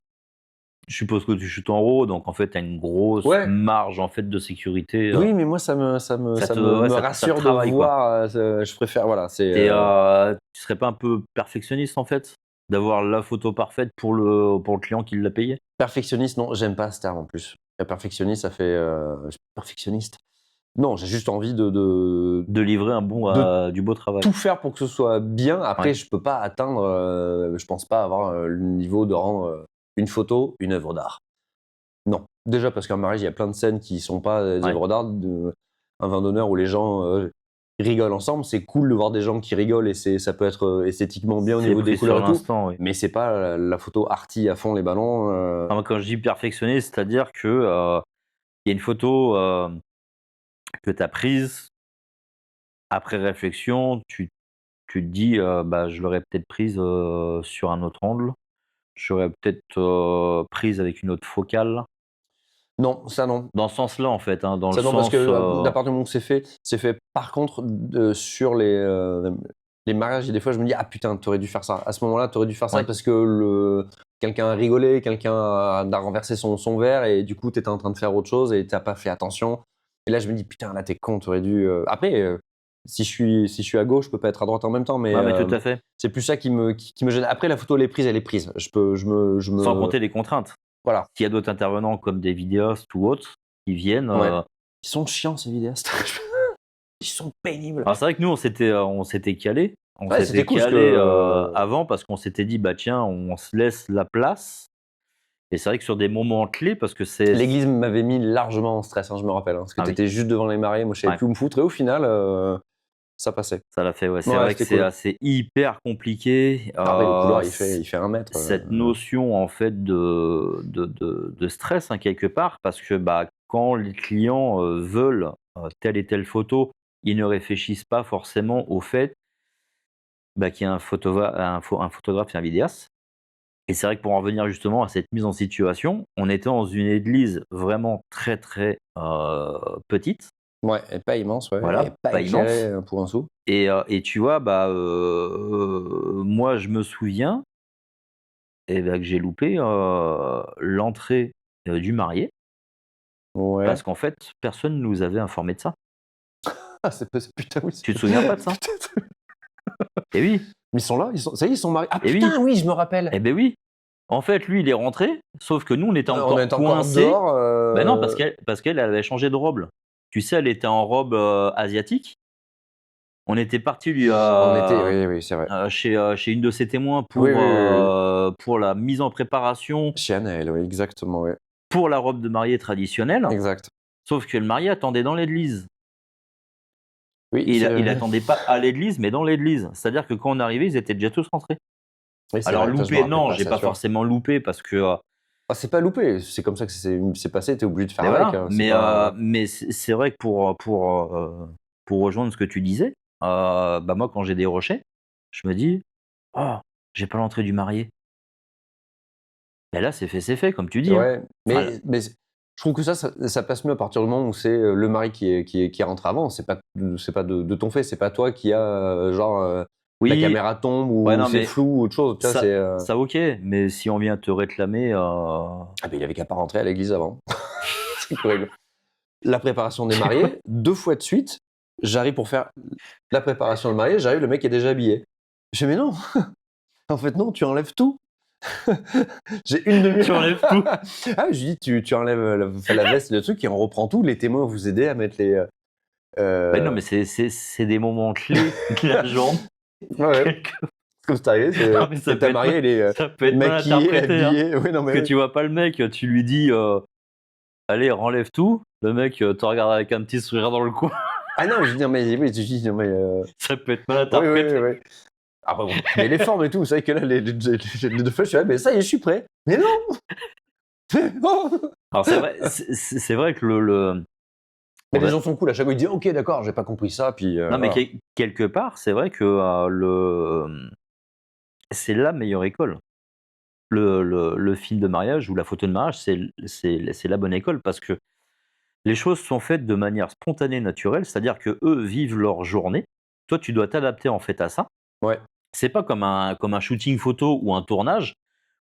je suppose que tu shootes en RAW, donc en fait, tu as une grosse marge en fait de sécurité. Oui, mais moi ça me rassure de voir. Je préfère, voilà. Tu serais pas un peu perfectionniste en fait, d'avoir la photo parfaite pour le client qui l'a payé? Perfectionniste, non, j'aime pas ce terme en plus. Perfectionniste, ça fait perfectionniste. Non, j'ai juste envie de livrer du beau travail. Tout faire pour que ce soit bien. Après, je peux pas atteindre. Je pense pas avoir le niveau de rendre une photo une œuvre d'art. Non, déjà parce qu'en mariage, il y a plein de scènes qui sont pas des œuvres d'art. Un vin d'honneur où les gens rigolent ensemble, c'est cool de voir des gens qui rigolent et ça peut être esthétiquement bien au niveau des couleurs et tout. Oui. Mais c'est pas la photo arty à fond les ballons. Quand je dis perfectionniste, c'est-à-dire que y a une photo que tu as prise après réflexion, tu te dis je l'aurais peut-être prise sur un autre angle, j'aurais peut-être prise avec une autre focale. Non, ça non. Dans ce sens-là, en fait. Dans ça le non, sens, parce que d'à partir du moment où c'est fait. Par contre, sur les mariages, et des fois, je me dis ah putain, t'aurais dû faire ça. À ce moment-là, t'aurais dû faire ça parce que quelqu'un a rigolé, quelqu'un a renversé son verre et du coup, t'étais en train de faire autre chose et t'as pas fait attention. Et là, je me dis putain, là, t'es con, t'aurais dû. Après, si je suis à gauche, je peux pas être à droite en même temps, mais tout à fait. c'est plus ça qui me gêne. Après, la photo, elle est prise. Sans compter les contraintes. Voilà. S'il y a d'autres intervenants comme des vidéastes ou autres qui viennent. Ils sont chiants ces vidéastes. Ils sont pénibles. Alors c'est vrai que nous on s'était calé. C'était cool avant parce qu'on s'était dit tiens, on se laisse la place. Et c'est vrai que sur des moments clés, parce que c'est. L'église m'avait mis largement en stress, je me rappelle. Parce que t'étais juste devant les mariés, moi je savais plus où me foutre. Et au final, ça passait. Ça l'a fait, C'est vrai que c'est hyper compliqué. Le couloir, il fait 1 mètre. Cette notion en fait de stress quelque part, parce que quand les clients veulent telle et telle photo, ils ne réfléchissent pas forcément au fait qu'il y a un photographe et un vidéaste. Et c'est vrai que pour en venir justement à cette mise en situation, on était dans une église vraiment très très petite. Ouais, et pas immense, Voilà, et pas immense pour un sou. Et tu vois, moi je me souviens que j'ai loupé l'entrée du marié. Ouais. Parce qu'en fait, personne ne nous avait informé de ça. Ah, putain, oui. Tu te souviens pas de ça? Eh oui. Mais ils sont là, ça y est, ils sont mariés. Ah putain, oui, je me rappelle. Eh ben oui. En fait, lui, il est rentré, sauf que nous, on était encore coincés. Dehors, non, parce qu'elle avait changé de robe. Tu sais, elle était en robe asiatique. On était parti oui, c'est vrai. Chez une de ses témoins pour la mise en préparation. Chez Anaël, oui, exactement, oui. Pour la robe de mariée traditionnelle. Exact. Sauf que le marié attendait dans l'église. Oui, et il n'attendait pas à l'église, mais dans l'église. C'est-à-dire que quand on arrivait, ils étaient déjà tous rentrés. Oui, alors loupé, non, j'ai pas forcément loupé parce que. C'est pas loupé, c'est comme ça que c'est passé, t'es obligé de faire avec. Mais c'est vrai que pour rejoindre ce que tu disais, moi quand j'ai déroché, je me dis, j'ai pas l'entrée du marié. Et là c'est fait, comme tu dis. Ouais, mais je trouve que ça passe mieux à partir du moment où c'est le mari qui rentre avant. C'est pas de ton fait, c'est pas toi qui a la caméra tombe ou c'est flou ou autre chose. Ça ok, mais si on vient te réclamer. Il avait qu'à pas rentrer à l'église avant. C'est horrible. La préparation des mariés, 2 fois de suite, j'arrive pour faire la préparation de mariée, j'arrive, le mec est déjà habillé. Je dis mais non, en fait non, tu enlèves tout. J'ai une demi-heure. Tu enlèves tout. Je lui dis tu enlèves la veste, le truc, et on reprend tout. Les témoins vous aider à mettre les. Non, mais c'est des moments clés de la journée. Ouais. Comme c'est arrivé, c'est ta mariée, elle est ça peut être maquillée, habillée. Oui, non, mais que tu vois pas le mec, tu lui dis allez, renlève tout. Le mec te regarde avec un petit sourire dans le coin. Ah non, je veux dire, mais ça peut être mal interprété. Oui. Après, bon, mais les formes et tout, vous savez que là, les 2 fois, je suis là, mais ça y est, je suis prêt. Mais non. Alors c'est vrai que Mais on les va- gens sont cool, à chaque fois ils disent ok d'accord, j'ai pas compris ça, puis non mais voilà. quelque part, c'est vrai que c'est la meilleure école. Le film de mariage ou la photo de mariage, c'est la bonne école parce que les choses sont faites de manière spontanée, naturelle, c'est-à-dire que eux vivent leur journée. Toi, tu dois t'adapter en fait à ça. Ouais. C'est pas comme un shooting photo ou un tournage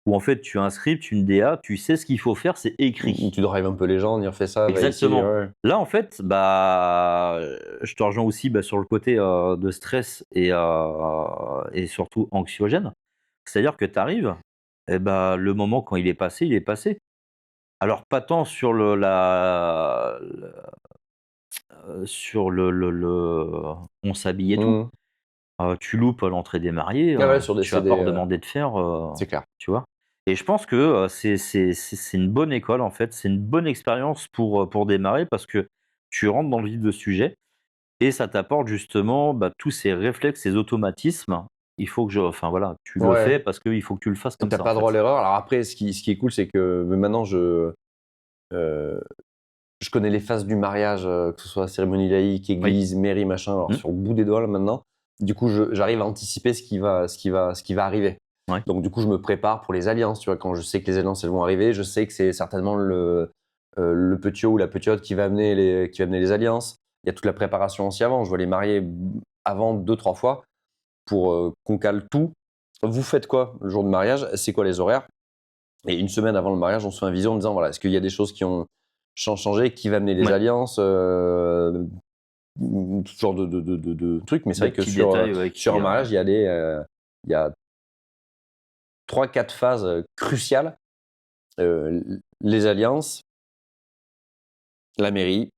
où en fait tu as un script, une DA, tu sais ce qu'il faut faire, c'est écrit. Tu drives un peu les gens, dire fais ça, va ici, Exactement. ouais. Là, en fait, je te rejoins aussi sur le côté de stress et surtout anxiogène. C'est-à-dire que tu arrives, et le moment quand il est passé, il est passé. Alors, pas tant sur sur on s'habille et tout. Mmh. Tu loupes l'entrée des mariés, Ah ouais, sur des tu vas CD, pas redemander de faire, c'est clair. tu vois? Et je pense que, c'est une bonne école, en fait, c'est une bonne expérience pour démarrer parce que tu rentres dans le vif du sujet et ça t'apporte justement, tous ces réflexes, ces automatismes. Il faut que enfin voilà, tu le Ouais, fais parce qu'il faut que tu le fasses et comme tu ça, en pas droit à fait. l'erreur. Alors après, ce qui est cool, c'est que maintenant heu, je connais les phases du mariage, que ce soit cérémonie laïque, Oui. église, mairie, machin, alors Mmh. sur le bout des doigts là maintenant. Du coup, j'arrive à anticiper ce qui va arriver. Ouais. Donc du coup, je me prépare pour les alliances, tu vois? Quand je sais que les alliances, elles vont arriver, je sais que c'est certainement le petit ou la petite qui va amener les alliances. Il y a toute la préparation aussi avant. Je dois les marier avant 2-3 fois pour, qu'on cale tout. Vous faites quoi le jour du mariage? C'est quoi les horaires? Et une semaine avant le mariage, on se fait un visio en disant, voilà, est-ce qu'il y a des choses qui ont changé? Qui va amener les Ouais. alliances? Tout ce genre de trucs. Mais c'est De vrai que petits détails, ouais, sur un mariage, il y a 3-4 phases cruciales. Les alliances, la mairie,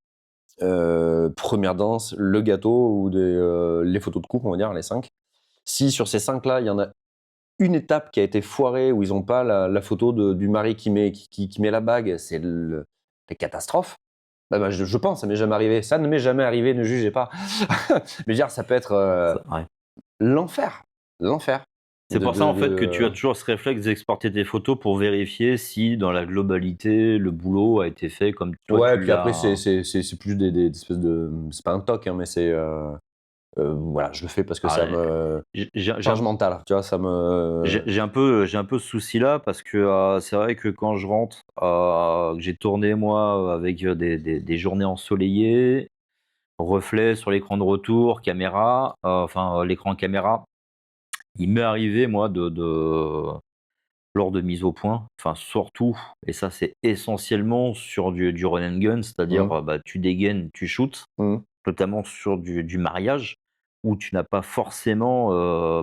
première danse, le gâteau ou les photos de couple, on va dire, les 5. Si sur ces 5 là, il y en a une étape qui a été foirée où ils ont pas la photo du mari qui met la bague, c'est la catastrophe. Je pense, ça m'est jamais arrivé. Ça ne m'est jamais arrivé, ne jugez pas. Mais dire, ça peut être Ouais. l'enfer. L'enfer. C'est pour ça, en fait, que tu as toujours ce réflexe d'exporter tes photos pour vérifier si, dans la globalité, le boulot a été fait comme toi Ouais, tu puis après, l'as. c'est plus des espèces de. C'est pas un toc, hein, mais c'est. Voilà, je le fais parce que ça Ah, me. j'ai Charge un mentale, tu vois, ça me. j'ai un peu ce souci-là parce que c'est vrai que quand je rentre, que j'ai tourné moi avec des journées ensoleillées, reflets sur l'écran de retour, caméra, enfin l'écran caméra, il m'est arrivé moi lors de mise au point, enfin surtout, et ça c'est essentiellement sur du run and gun, c'est-à-dire Mmh. tu dégaines, tu shootes, Mmh. notamment sur du mariage, où tu n'as pas forcément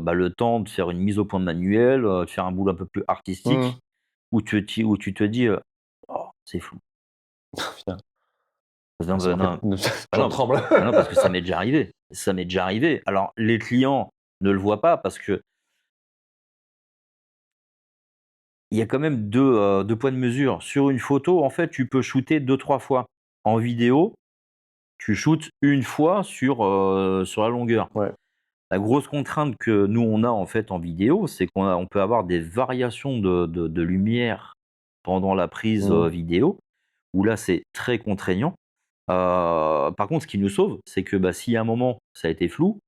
le temps de faire une mise au point manuelle, de faire un boulot un peu plus Mmh. artistique, où tu te dis oh, c'est flou. Putain, Non, ça m'a fait. non, J'en non, tremble. parce que ça m'est déjà arrivé. Ça m'est déjà arrivé. Alors, les clients ne le voient pas parce que il y a quand même deux points de mesure. Sur une photo, en fait, tu peux shooter deux trois fois. En vidéo, tu shootes une fois sur la longueur. Ouais. La grosse contrainte que nous, on a, en fait, en vidéo, c'est on peut avoir des variations de lumière pendant la prise, Mmh. vidéo, où là, c'est très contraignant. Par contre, ce qui nous sauve, c'est que, si à un moment, ça a été flou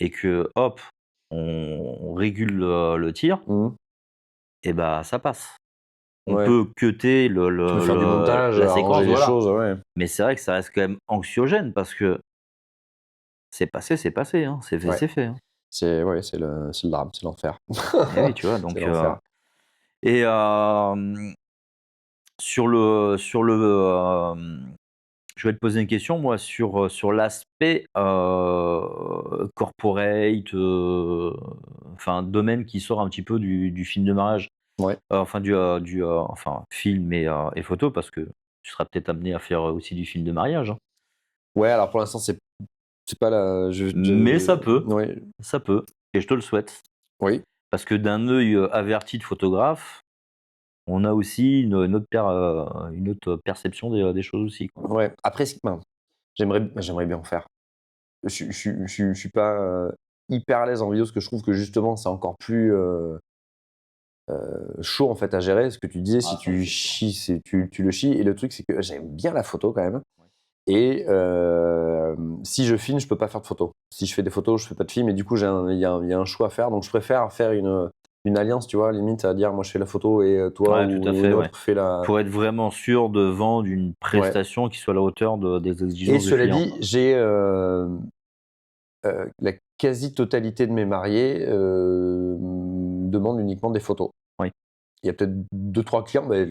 et que, hop, on régule le tir Mmh. et ça passe. On Ouais. peut cutter Tu peux faire du montage, la arranger séquence, les voilà. choses, ouais. Mais c'est vrai que ça reste quand même anxiogène parce que c'est passé, hein, c'est fait, Ouais. c'est fait, hein. C'est le drame, c'est l'enfer. Et oui, tu vois? C'est Donc l'enfer. et je vais te poser une question, moi, sur l'aspect, corporate, enfin, domaine qui sort un petit peu du film de mariage. Ouais. Enfin enfin, film et photo parce que tu seras peut-être amené à faire, aussi du film de mariage, hein. Ouais, alors pour l'instant, c'est pas la Mais ouais, ça peut et je te le souhaite. oui, Parce que d'un œil, averti de photographe, on a aussi une autre perception des choses aussi, quoi. ouais. Après j'aimerais bien en faire. Je suis pas, hyper à l'aise en vidéo parce que je trouve que justement c'est encore plus, chaud en fait à gérer. Ce que tu disais, si Ah, ça, tu c'est sûr. chies, tu le chies. Et le truc, c'est que j'aime bien la photo quand même. Ouais. Et si je filme, je peux pas faire de photos. Si je fais des photos, je fais pas de film. Et du coup, il y a un choix à faire. Donc, je préfère faire une alliance, tu vois, limite à dire, moi, je fais la photo et toi Ouais, tout à ou fait, une ouais. autre fait la. Pour être vraiment sûr de vendre une Ouais. prestation qui soit à la hauteur des Et exigences du cela client. dit, j'ai la quasi-totalité de mes mariés me demandent uniquement des photos. Oui. Il y a peut-être 2-3 clients, mais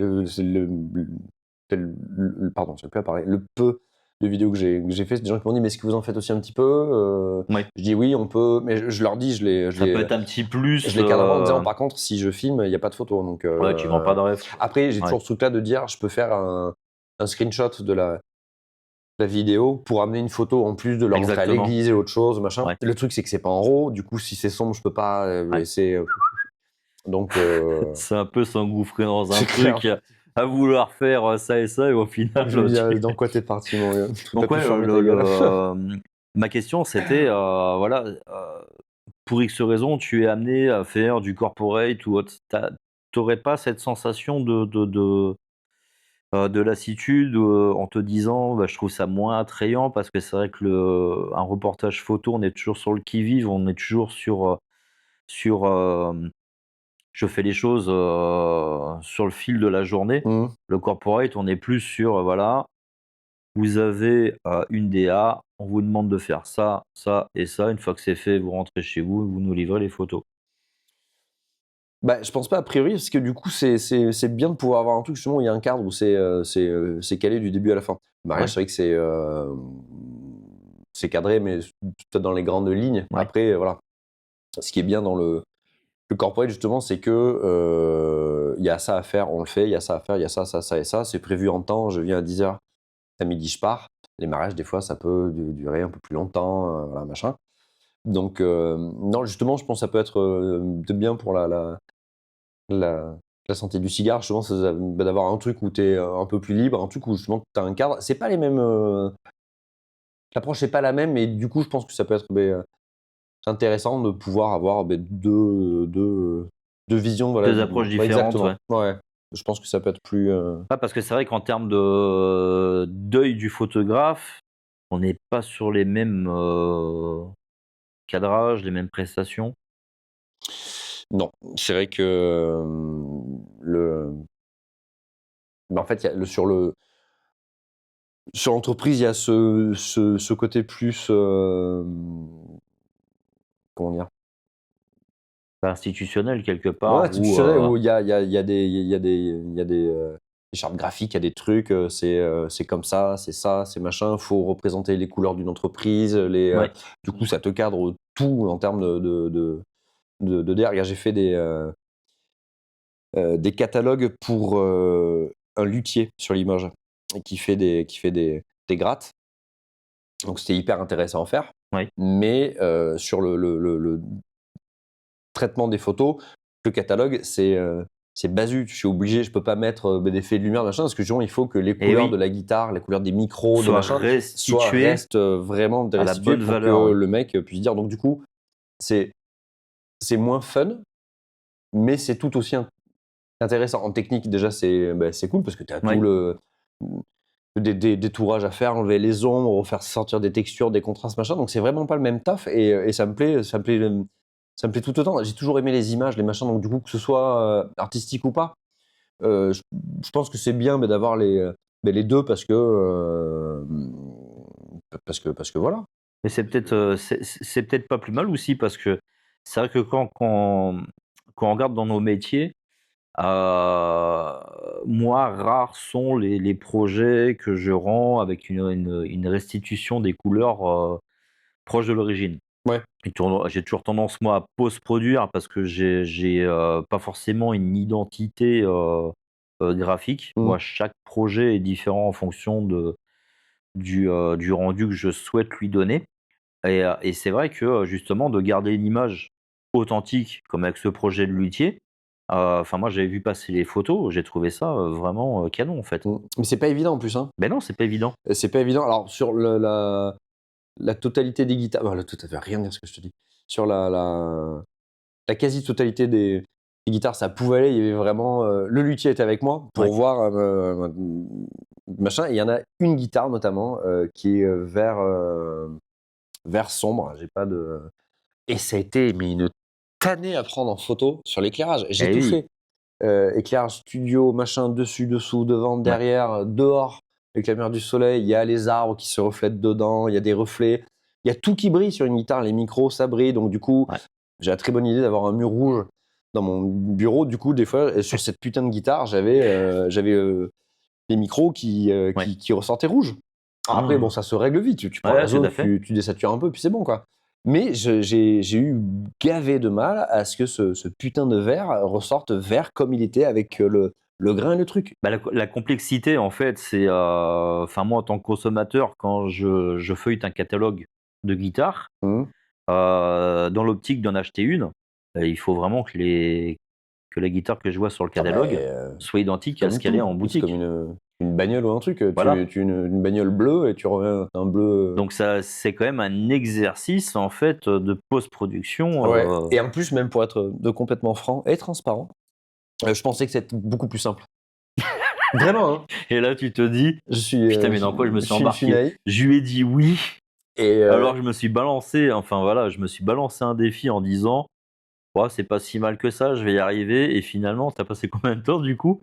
pardon, je sais plus à parler. Le peu de vidéos que j'ai fait, c'est des gens qui m'ont dit, mais est-ce que vous en faites aussi un petit peu? Ouais. Je dis oui, on peut, mais je leur dis, Ça peut être un petit plus. je les cadre en disant, par contre, si je filme, il n'y a pas de photo. Donc, Ouais, tu vends pas de rêve, quoi. après, j'ai Ouais. toujours ce truc-là de dire, je peux faire un screenshot de la vidéo pour amener une photo en plus de leur montrer à Exactement. l'église et autre chose, machin. Ouais. Le truc, c'est que c'est pas en RAW. Du coup, si c'est sombre, je peux pas. Ouais. Donc, C'est un peu s'engouffrer dans un c'est clair. truc à vouloir faire ça et ça, et au final, Je me dis, tu- dans quoi t'es parti, mon vieux? T'as Donc pu ouais, fermer ta gueule. ma question c'était, voilà, pour X raison, tu es amené à faire du corporate ou autre. T'aurais pas cette sensation de lassitude, en te disant: «Bah, je trouve ça moins attrayant», parce que c'est vrai que un reportage photo, on est toujours sur le qui-vive, on est toujours sur, je fais les choses, sur le fil de la journée. Mmh. Le corporate, on est plus sur, voilà, vous avez, une DA, on vous demande de faire ça, ça et ça. Une fois que c'est fait, vous rentrez chez vous et vous nous livrez les photos. Bah, je pense pas a priori, parce que du coup, c'est bien de pouvoir avoir un truc justement où il y a un cadre où c'est calé du début à la fin. Le mariage, Ouais, c'est vrai que c'est cadré, mais peut-être dans les grandes lignes. ouais. Après, voilà. Ce qui est bien dans le corporate, justement, c'est que il y a ça à faire, on le fait, il y a ça à faire, il y a ça, ça, ça et ça. C'est prévu en temps, je viens à 10h, à midi, je pars. Les mariages, des fois, ça peut durer un peu plus longtemps, voilà, machin. Donc, non, justement, je pense que ça peut être de bien pour la, la santé du cigare, justement, d'avoir un truc où tu es un peu plus libre, un truc où justement tu as un cadre. C'est pas les mêmes. L'approche n'est pas la même, mais du coup, je pense que ça peut être intéressant de pouvoir avoir deux visions. Voilà, 2 approches ouais, différentes, exactement. ouais. Ouais, je pense que ça peut être plus. Ouais, parce que c'est vrai qu'en termes de d'œil du photographe, on n'est pas sur les mêmes, cadrages, les mêmes prestations. Non, c'est vrai que mais en fait, il y a sur l'entreprise, il y a ce côté plus. Comment dire? Institutionnel quelque Ouais, part où, institutionnel où il y a des chartes graphiques, il y a des trucs, c'est comme ça, c'est machin. Faut représenter les couleurs d'une entreprise, ouais, du coup, ça te cadre tout en termes de DR. Regarde, j'ai fait des catalogues pour un luthier sur Limoges qui fait des grattes. Donc, c'était hyper intéressant à faire. ouais. Mais sur le traitement des photos, le catalogue, c'est basu. Je suis obligé, je peux pas mettre des effets de lumière, machin, parce que justement, il faut que les Et couleurs de oui, la guitare, les couleurs des micros, des soit machins, restitué restent vraiment à la restituées bonne pour valeur, que oui. le mec puisse dire. Donc, du coup, c'est c'est moins fun, mais c'est tout aussi intéressant. En technique, déjà, c'est cool parce que tu as tout Ouais. des tourages à faire, enlever les ombres, faire sortir des textures, des contrastes, machin. Donc c'est vraiment pas le même taf et ça me plaît tout autant. J'ai toujours aimé les images, les machins. Donc du coup, que ce soit artistique ou pas, je pense que c'est bien d'avoir les deux parce que voilà. Mais c'est peut-être, c'est peut-être pas plus mal aussi, parce que c'est vrai que quand on regarde dans nos métiers, moi, rares sont les projets que je rends avec une restitution des couleurs, proche de l'origine. Ouais. J'ai toujours tendance, moi, à post-produire, parce que j'ai pas forcément une identité, graphique. Mm. Moi, chaque projet est différent en fonction du rendu que je souhaite lui donner. Et c'est vrai que, justement, de garder une image authentique, comme avec ce projet de luthier, enfin, moi, j'avais vu passer les photos, j'ai trouvé ça, vraiment, canon, en fait. Mm. Mais c'est pas évident en plus, hein. Ben non, c'est pas évident. C'est pas évident. Alors sur la totalité des guitares, ça veut rien dire ce que je te dis. Sur la quasi-totalité les guitares, ça pouvait aller. Il y avait vraiment le luthier était avec moi pour Ouais. voir machin. Et il y en a une guitare notamment qui est vert sombre. J'ai pas de. Et ça a été mais une tannée à prendre en photo sur l'éclairage. J'ai Eh tout oui, fait. Éclairage studio, machin, dessus, dessous, devant, ouais. derrière, dehors, avec la lumière du soleil. Il y a les arbres qui se reflètent dedans. Il y a des reflets. Il y a tout qui brille sur une guitare. Les micros, ça brille. Donc du coup, Ouais. j'ai la très bonne idée d'avoir un mur rouge dans mon bureau. Du coup, des fois, sur cette putain de guitare, j'avais les micros Ouais. qui ressortaient rouges. Alors après, bon, Ah. ça se règle vite. Tu prends Ouais, tout l'azote, à fait. tu désatures un peu, puis c'est bon, quoi. Mais j'ai eu gavé de mal à ce que ce putain de verre ressorte vert comme il était avec le grain et le truc. Bah, la complexité, en fait, c'est, enfin, moi, en tant que consommateur, quand je feuillete un catalogue de guitares, Mhm. dans l'optique d'en acheter une, il faut vraiment que la guitare que je vois sur le Ah bah, catalogue soit identique à ce comme qu'elle est tout. en C'est comme boutique. une bagnole ou un truc. Voilà. Une bagnole bleue et tu reviens un bleu. Donc ça, c'est quand même un exercice, en fait, de post-production, Ouais. Et en plus, même pour être complètement franc et transparent, je pensais que c'était beaucoup plus simple. Vraiment, hein. et là, tu te dis: Je suis, «Putain, mais dans quoi je me suis je suis embarqué?» naïf. Je lui ai dit: «Oui», Et alors que je me suis balancé, enfin, voilà, je me suis balancé un défi en disant: «Ouais, c'est pas si mal que ça, je vais y arriver», et finalement, tu as passé combien de temps, du coup?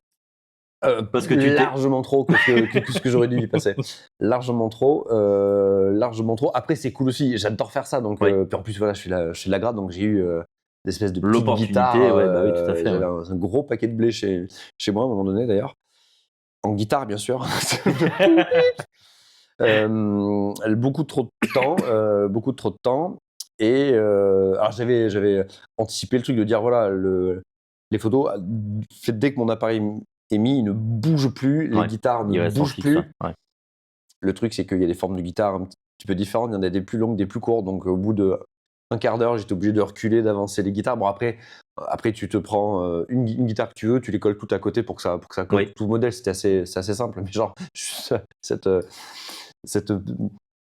Parce que tu t'es largement trop que ce que j'aurais dû y passer. Largement trop, largement trop. Après, c'est cool aussi. J'adore faire ça. Donc, ouais, puis en plus, voilà, je suis de la grade, donc j'ai eu des espèces de petites guitares. l'opportunité, ouais, bah, oui, tout à fait, J'avais ouais. un gros paquet de blé chez moi à un moment donné, d'ailleurs. En guitare, bien sûr. Beaucoup trop de temps, beaucoup trop de temps. Et alors j'avais anticipé le truc de dire voilà les photos, dès que mon appareil est mis, il ne bouge plus, les Ouais, guitares ne il reste en bougent fixe, ouais, plus. ouais. Le truc c'est qu'il y a des formes de guitare un petit peu différentes, il y en a des plus longues, des plus courtes. Donc au bout de un quart d'heure, j'étais obligé de reculer, d'avancer les guitares. Bon après tu te prends une guitare que tu veux, tu les colles toutes à côté pour que ça colle Oui, tout le modèle. C'est assez simple. Mais genre cette cette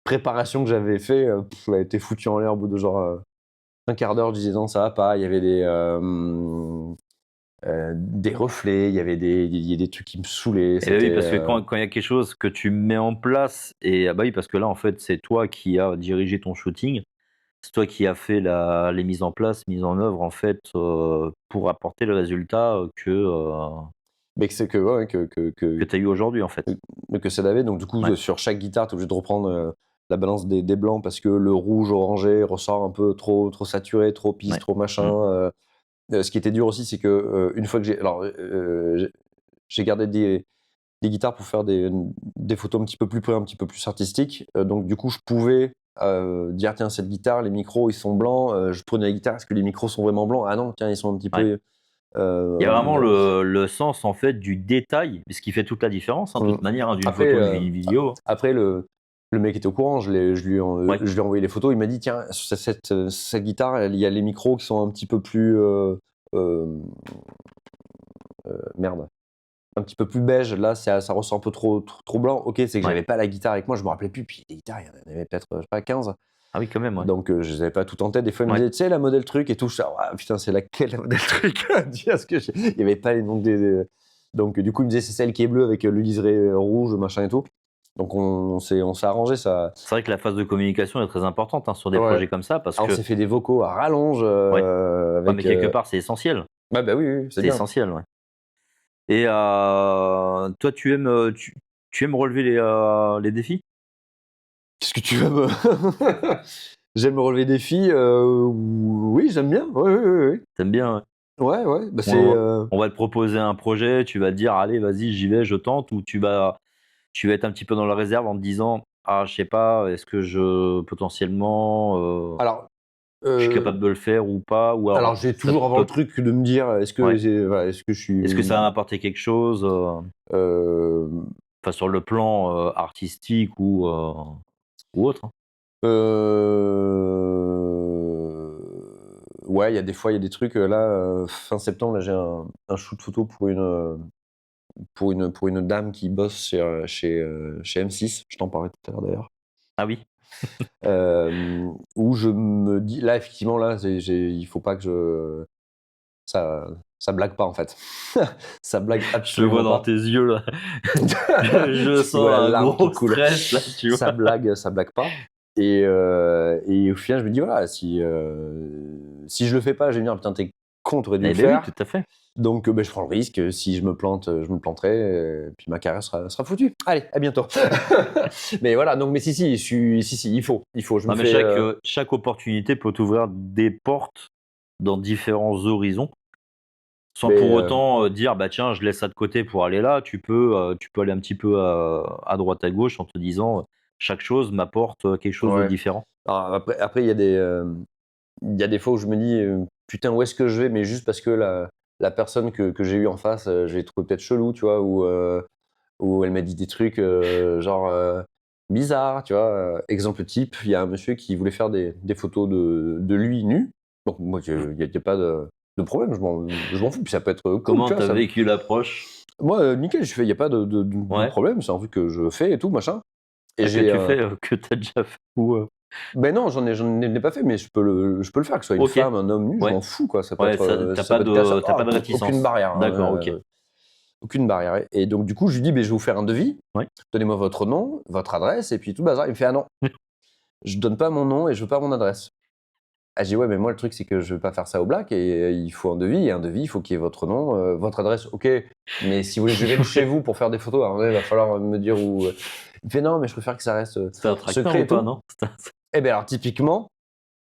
préparation que j'avais fait a été foutue en l'air au bout de genre un quart d'heure. Je disais non, ça va pas. Il y avait des reflets, il y a des trucs qui me saoulaient. et bah, oui, C'était parce que quand il y a quelque chose que tu mets en place, et ah, bah, oui, parce que là, en fait, c'est toi qui as dirigé ton shooting. C'est toi qui as fait les mises en place, mises en œuvre, en fait, pour apporter le résultat, mais que c'est que ouais, que tu as eu aujourd'hui, en fait. que ça l'avait. Donc du coup, Ouais, sur chaque guitare, tu es obligé de reprendre la balance des blancs parce que le rouge orangé ressort un peu trop saturé, trop pisse, ouais. trop machin. Mmh. Ce qui était dur aussi, c'est que une fois que j'ai gardé des guitares pour faire des photos un petit peu plus près, un petit peu plus artistiques. Donc du coup, je pouvais dire tiens, cette guitare, les micros ils sont blancs. Je prenais la guitare, est-ce que les micros sont vraiment blancs? Ah non, tiens, ils sont un petit Ouais. peu. Il y a vraiment le sens, en fait, du détail, ce qui fait toute la différence, hein, de Mm. toute manière, hein, d'une Après, photo, d'une vidéo. après le mec était au courant, Ouais, je lui ai envoyé les photos. Il m'a dit tiens, sur cette guitare, il y a les micros qui sont un petit peu plus. Euh, Merde. Un petit peu plus beige, là ça ressort un peu trop blanc. Ok, c'est que ouais. j'avais pas la guitare avec moi, je me rappelais plus. Puis les guitares, il y en avait peut-être, je sais pas, 15. Ah oui, quand même, ouais. Donc je les avais pas tout en tête. Des fois, il me Ouais. disait, tu sais, la modèle truc et tout. Je suis là, ouais, putain, c'est laquelle la modèle truc? Dis, est-ce que il y avait pas les noms Donc du coup, il me disait, c'est celle qui est bleue avec le liseré rouge, machin et tout. Donc on s'est arrangé ça. C'est vrai que la phase de communication est très importante, hein, sur des Ouais. projets comme ça, parce Alors, on que s'est fait des vocaux à rallonge ouais. Ouais, mais avec. quelque part, c'est essentiel. Ouais, bah oui, oui, c'est C'est bien. essentiel, ouais. Et toi, tu aimes relever les défis? Qu'est-ce que tu veux me. J'aime relever des défis. Oui, j'aime bien. Oui, oui, oui, oui. Tu aimes bien, ouais? Ouais, ouais. Bah, c'est. On va te proposer un projet, tu vas te dire: «Allez, vas-y, j'y vais, je tente», ou tu vas être un petit peu dans la réserve en te disant: «Ah, je sais pas, est-ce que je potentiellement, Alors, je suis capable de le faire ou pas?» Ou alors, alors j'ai ça toujours avant le peut truc de me dire ouais. voilà, est-ce que je suis. Est-ce que ça va m'apporter quelque chose, Euh, enfin sur le plan, artistique ou autre, hein? ouais, il y a des fois, il y a des trucs. Là, fin septembre, là, j'ai un shoot photo pour une dame qui bosse chez M6. Je t'en parlais tout à l'heure d'ailleurs. Ah oui? Où je me dis, là, effectivement, là, il faut pas que ça, ça blague pas en fait. Ça blague Je te vois absolument dans pas. tes yeux là. Je sens Ouais, un larmes qui gros coulent. stress là, tu vois. Ça blague pas. Et au final, je me dis, voilà, si je le fais pas, je vais me dire, putain, t'es con, t'aurais dû Eh le ben oui, faire. tout à fait. Donc, je prends le risque. Si je me plante, je me planterai. Puis ma carrière sera foutue. Allez, à bientôt. Mais voilà, donc, mais si, il faut. Je me Non, mais fais. chaque opportunité peut t'ouvrir des portes dans différents horizons, sans Mais, pour autant dire bah tiens, je laisse ça de côté pour aller là. Tu peux aller un petit peu à droite à gauche en te disant chaque chose m'apporte quelque chose de ouais. différent. Alors, après, il y a des fois où je me dis, putain, où est-ce que je vais? Mais juste parce que la personne que j'ai eue en face, je l'ai trouvée peut-être chelou, tu vois, où elle m'a dit des trucs genre bizarres, tu vois. Exemple type, il y a un monsieur qui voulait faire des photos de lui nu. Donc moi, il n'y a pas de problème, je m'en fous. Puis ça peut être cool, Comment tu vois. t'as vécu l'approche? Moi, nickel, je fais, il n'y a pas de Ouais. problème, c'est un truc que je fais et tout, machin. Et Que j'ai. tu fais, que t'as déjà fait ou Ben non, j'en ai pas fait, mais je peux le faire, que ce soit une Ok. femme, un homme nu, je Ouais. m'en fous, quoi. Ça peut Ouais, être, t'as ça pas peut être qu'à ça. de Ah, réticence. aucune barrière. Hein, D'accord, ok. aucune barrière. Et donc, du coup, je lui dis, ben, je vais vous faire un devis. Ouais. Donnez-moi votre nom, votre adresse, et puis tout le bazar. Il me fait, ah non, je donne pas mon nom et je veux pas mon adresse. Ah, j'ai dit, ouais, mais moi, le truc, c'est que je veux pas faire ça au black, et il faut un devis, et un devis, il faut qu'il y ait votre nom, votre adresse, ok. Mais si vous voulez que je vienne chez vous pour faire des photos, alors là, il va falloir me dire où. Il me fait, non, mais je préfère que ça reste C'était un tracteur secret ou et pas, tout. non? Eh ben, alors, typiquement,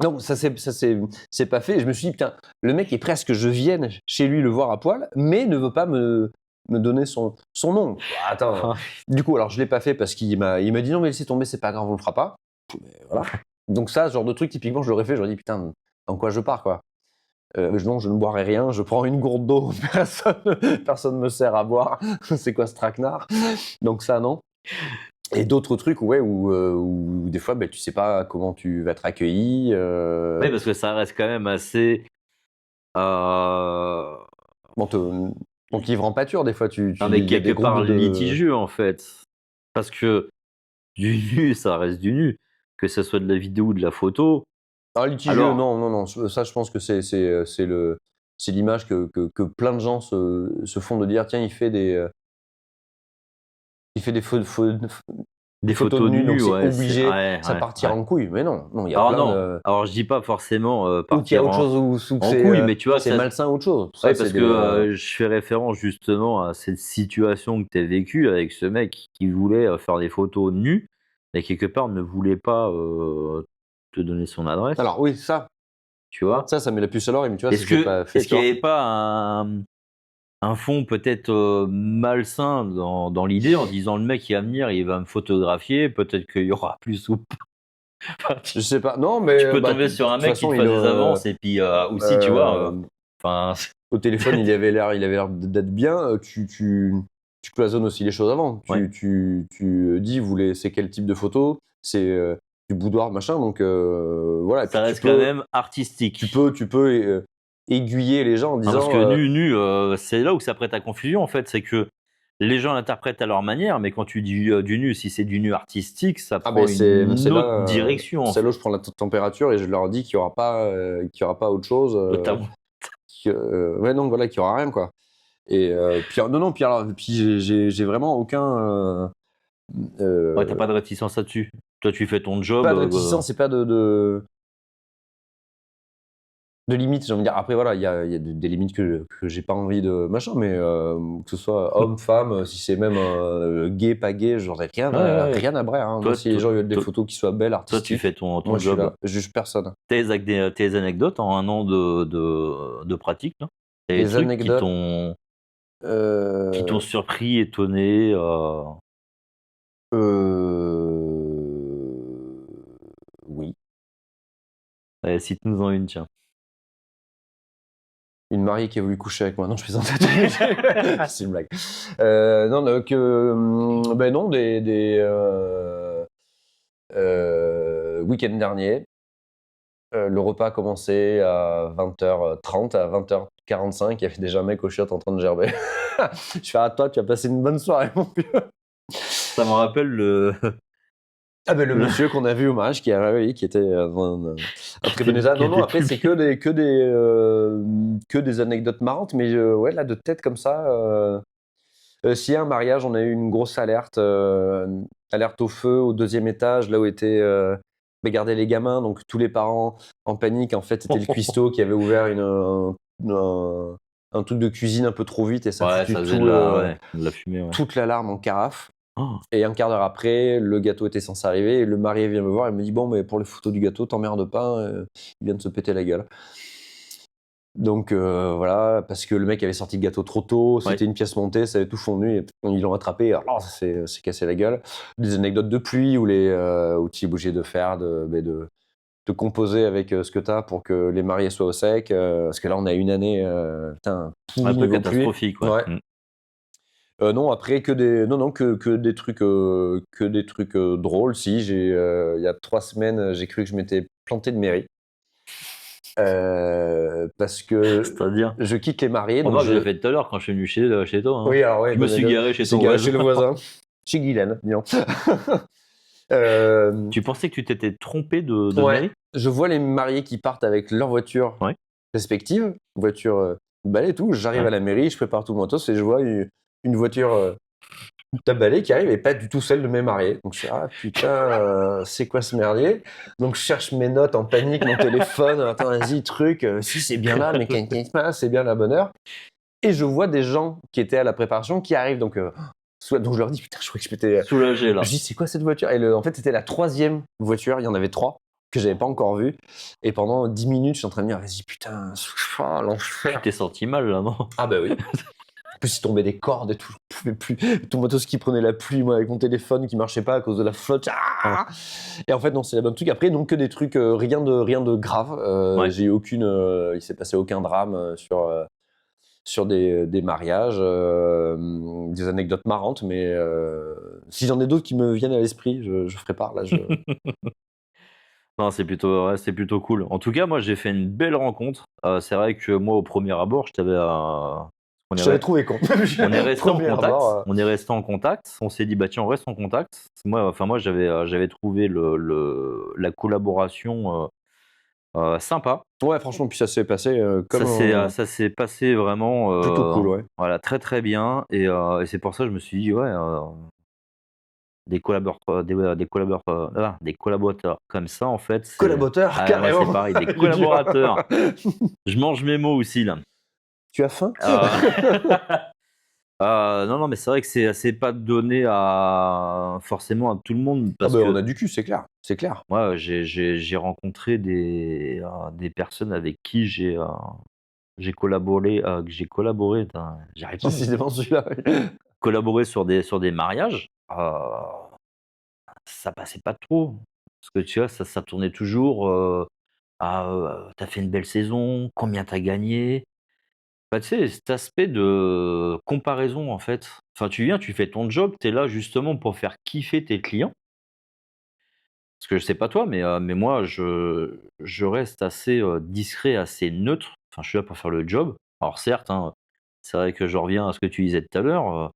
non, c'est pas fait. Et je me suis dit, putain, le mec est prêt à ce que je vienne chez lui le voir à poil, mais ne veut pas me donner son nom. Attends. Du coup, alors je l'ai pas fait parce qu'il m'a dit non, mais laissez tomber, c'est pas grave, on le fera pas. Mais voilà. Donc ça, ce genre de truc, typiquement, je l'aurais fait, j'aurais dit, putain, dans quoi je pars, quoi. Non, je ne boirai rien, je prends une gourde d'eau, personne me sert à boire. C'est quoi ce traquenard? Donc ça, non. Et d'autres trucs, ouais, où des fois, tu sais pas comment tu vas être accueilli. Oui, parce que ça reste quand même assez. Bon, ton livre en pâture, des fois, Non, mais il y a des quelque part groupes de. litigieux en fait. Parce que du nu, ça reste du nu. Que ce soit de la vidéo ou de la photo. Ah, litigieux, Alors, non. Ça, je pense que c'est l'image que plein de gens se font de dire, tiens, il fait des des photos de photos nu, donc nues, c'est ouais, obligé, ouais, ça partira ouais. en couille. Mais non, il y a Alors plein non, de. alors je dis pas forcément Ou qu'il y a partir autre chose, ou que en couille, mais tu vois, c'est ça, malsain, autre chose. Ça, ouais, c'est parce des. que je fais référence justement à cette situation que tu as vécue avec ce mec qui voulait faire des photos nues et quelque part ne voulait pas te donner son adresse, Alors, oui, ça, tu vois. ça met la puce à l'oreille, mais tu vois, ça Est-ce s'est pas fait, qu'il tu n'y vois. avait pas un fond peut-être malsain dans l'idée en disant le mec il va venir, il va me photographier, peut-être qu'il y aura plus ou pas. Je sais pas. Non, Tu mais peux tomber de sur un toute mec qui te façon, fasse des avances et puis aussi, tu vois, enfin, au téléphone, il avait l'air d'être bien. Tu cloisonnes aussi les choses avant. Ouais. Tu dis, c'est quel type de photo? C'est du boudoir, machin. Donc voilà. Et ça puis reste quand même artistique. tu peux aiguiller les gens en Non, disant. parce que nu, c'est là où ça prête à confusion en fait, c'est que les gens l'interprètent à leur manière, mais quand tu dis du nu, si c'est du nu artistique, ça Ah prend ben c'est une autre là, direction. En c'est fait. là où je prends la température et je leur dis qu'il y aura pas autre chose. Notamment. Ouais, non, voilà, qu'il y aura rien, quoi. Et puis non, puis j'ai vraiment aucun. Ouais, t'as pas de réticence là-dessus. Toi, tu fais ton job. Pas de réticence, c'est pas de limites, j'ai envie de dire. Après, voilà, il y a des limites que j'ai pas envie de machin, mais que ce soit homme, femme, si c'est même gay, pas gay, j'en ai rien, rien à brère. Hein. Toi, Moi, si les gens veulent des toi- photos qui soient belles, Toi, tu artistiques, fais ton moi, je suis job. là, je juge personne. Tes anecdotes en un an de pratique, là. T'as des Les trucs anecdotes. qui t'ont surpris, étonné. Oui. Allez, cite-nous-en une, tiens. Une mariée qui a voulu coucher avec moi. Non, je plaisante. C'est une blague. Non, ben non, week-end dernier, le repas a commencé à 20h30, à 20h45, il y avait déjà un mec au chiottes en train de gerber. Je fais, toi, tu as passé une bonne soirée, mon vieux. Ça me rappelle le Ah ben le monsieur qu'on a vu au mariage qui était dans un très bon état. Qui Non, était après plus c'est que des anecdotes marrantes, mais ouais, là de tête comme ça. S'il y a un mariage, on a eu une grosse alerte, alerte au feu au deuxième étage, là où étaient gardaient les gamins, donc tous les parents en panique. En fait, c'était le cuistot qui avait ouvert un truc de cuisine un peu trop vite et ça a Ouais, foutu ça faisait de la fumée, ouais. toute l'alarme en carafe. Oh, Et un quart d'heure après, le gâteau était censé arriver et le marié vient me voir et me dit bon, mais pour les photos du gâteau, t'emmerdes pas, il vient de se péter la gueule. Donc voilà, parce que le mec avait sorti le gâteau trop tôt, c'était ouais. une pièce montée, ça avait tout fondu et ils l'ont attrapé. Alors là, ça s'est cassé la gueule. Des anecdotes de pluie où tu es obligé de faire, de composer avec ce que tu as pour que les mariés soient au sec. Parce que là, on a une année Un pourrie peu niveau pluie. catastrophique, ouais. Ouais. Mm. Non, après que des trucs drôles. Si il y a 3 semaines, j'ai cru que je m'étais planté de mairie parce que C'est-à-dire. je quitte les mariés. Donc Remarque, je l'ai fait tout à l'heure quand je suis venu chez toi. Hein. oui, alors ouais, Je me suis garé chez c'est ton garé voisin. chez le voisin, chez Guylaine, disons. Tu pensais que tu t'étais trompé de Ouais, mairie? je vois les mariés qui partent avec leurs voitures Ouais. respectives, voitures balai et tout. J'arrive Ouais. à la mairie, je prépare tout le matos et je vois une voiture tabalée qui arrive et pas du tout celle de mes mariés. Donc je suis ah putain, c'est quoi ce merdier? Donc je cherche mes notes en panique, mon téléphone, attends vas-y truc, si c'est bien là, mais qu'est-ce pas, c'est bien la bonne heure. Et je vois des gens qui étaient à la préparation qui arrivent donc je leur dis putain je crois que je m'étais Soulagé là. je dis c'est quoi cette voiture et en fait c'était la 3e voiture, il y en avait 3 que j'avais pas encore vues et pendant 10 minutes je suis en train de me dire vas-y putain Tu l'enfer. t'es senti mal là, non? Ah bah oui. En plus il tombait des cordes et tout, je pouvais plus. Tout mon matos qui prenait la pluie, moi avec mon téléphone qui marchait pas à cause de la flotte. Ah et en fait non c'est la bonne truc. Après donc que des trucs rien de grave. Ouais. J'ai eu il s'est passé aucun drame sur des mariages, des anecdotes marrantes, mais si j'en ai d'autres qui me viennent à l'esprit, je ferai part. Là, Non, c'est plutôt cool. En tout cas, moi, j'ai fait une belle rencontre. C'est vrai que moi, au premier abord, je t'avais. On je est, t'avais re- trouvé con. on est resté en Premier contact. abord, On est resté en contact. On s'est dit, bah tiens, on reste en contact. Moi, j'avais trouvé la collaboration sympa. ouais, franchement, puis ça s'est passé comme Ça s'est passé vraiment plutôt cool, ouais. voilà, très très bien. Et c'est pour ça que je me suis dit, ouais, des collaborateurs comme ça, en fait, Collaborateur, ouais, carrément. c'est pareil, des Il est dur. collaborateurs. Je mange mes mots aussi, là. Tu as faim? Non, non, mais c'est vrai que c'est pas donné forcément à tout le monde, Ah parce bah, que on a du cul, c'est clair. C'est clair. moi, j'ai rencontré des personnes avec qui j'ai collaboré, putain, j'arrive pas, Décidément, celui-là. collaboré sur des mariages. Ça passait pas trop. Parce que tu vois, ça tournait toujours, «Tu fait une belle saison, combien t'as gagné?» Bah, tu sais, cet aspect de comparaison, en fait. Enfin, tu viens, tu fais ton job, tu es là justement pour faire kiffer tes clients. Parce que je sais pas toi, mais moi, je reste assez, discret, assez neutre. Enfin, je suis là pour faire le job. Alors certes, hein, c'est vrai que je reviens à ce que tu disais tout à l'heure,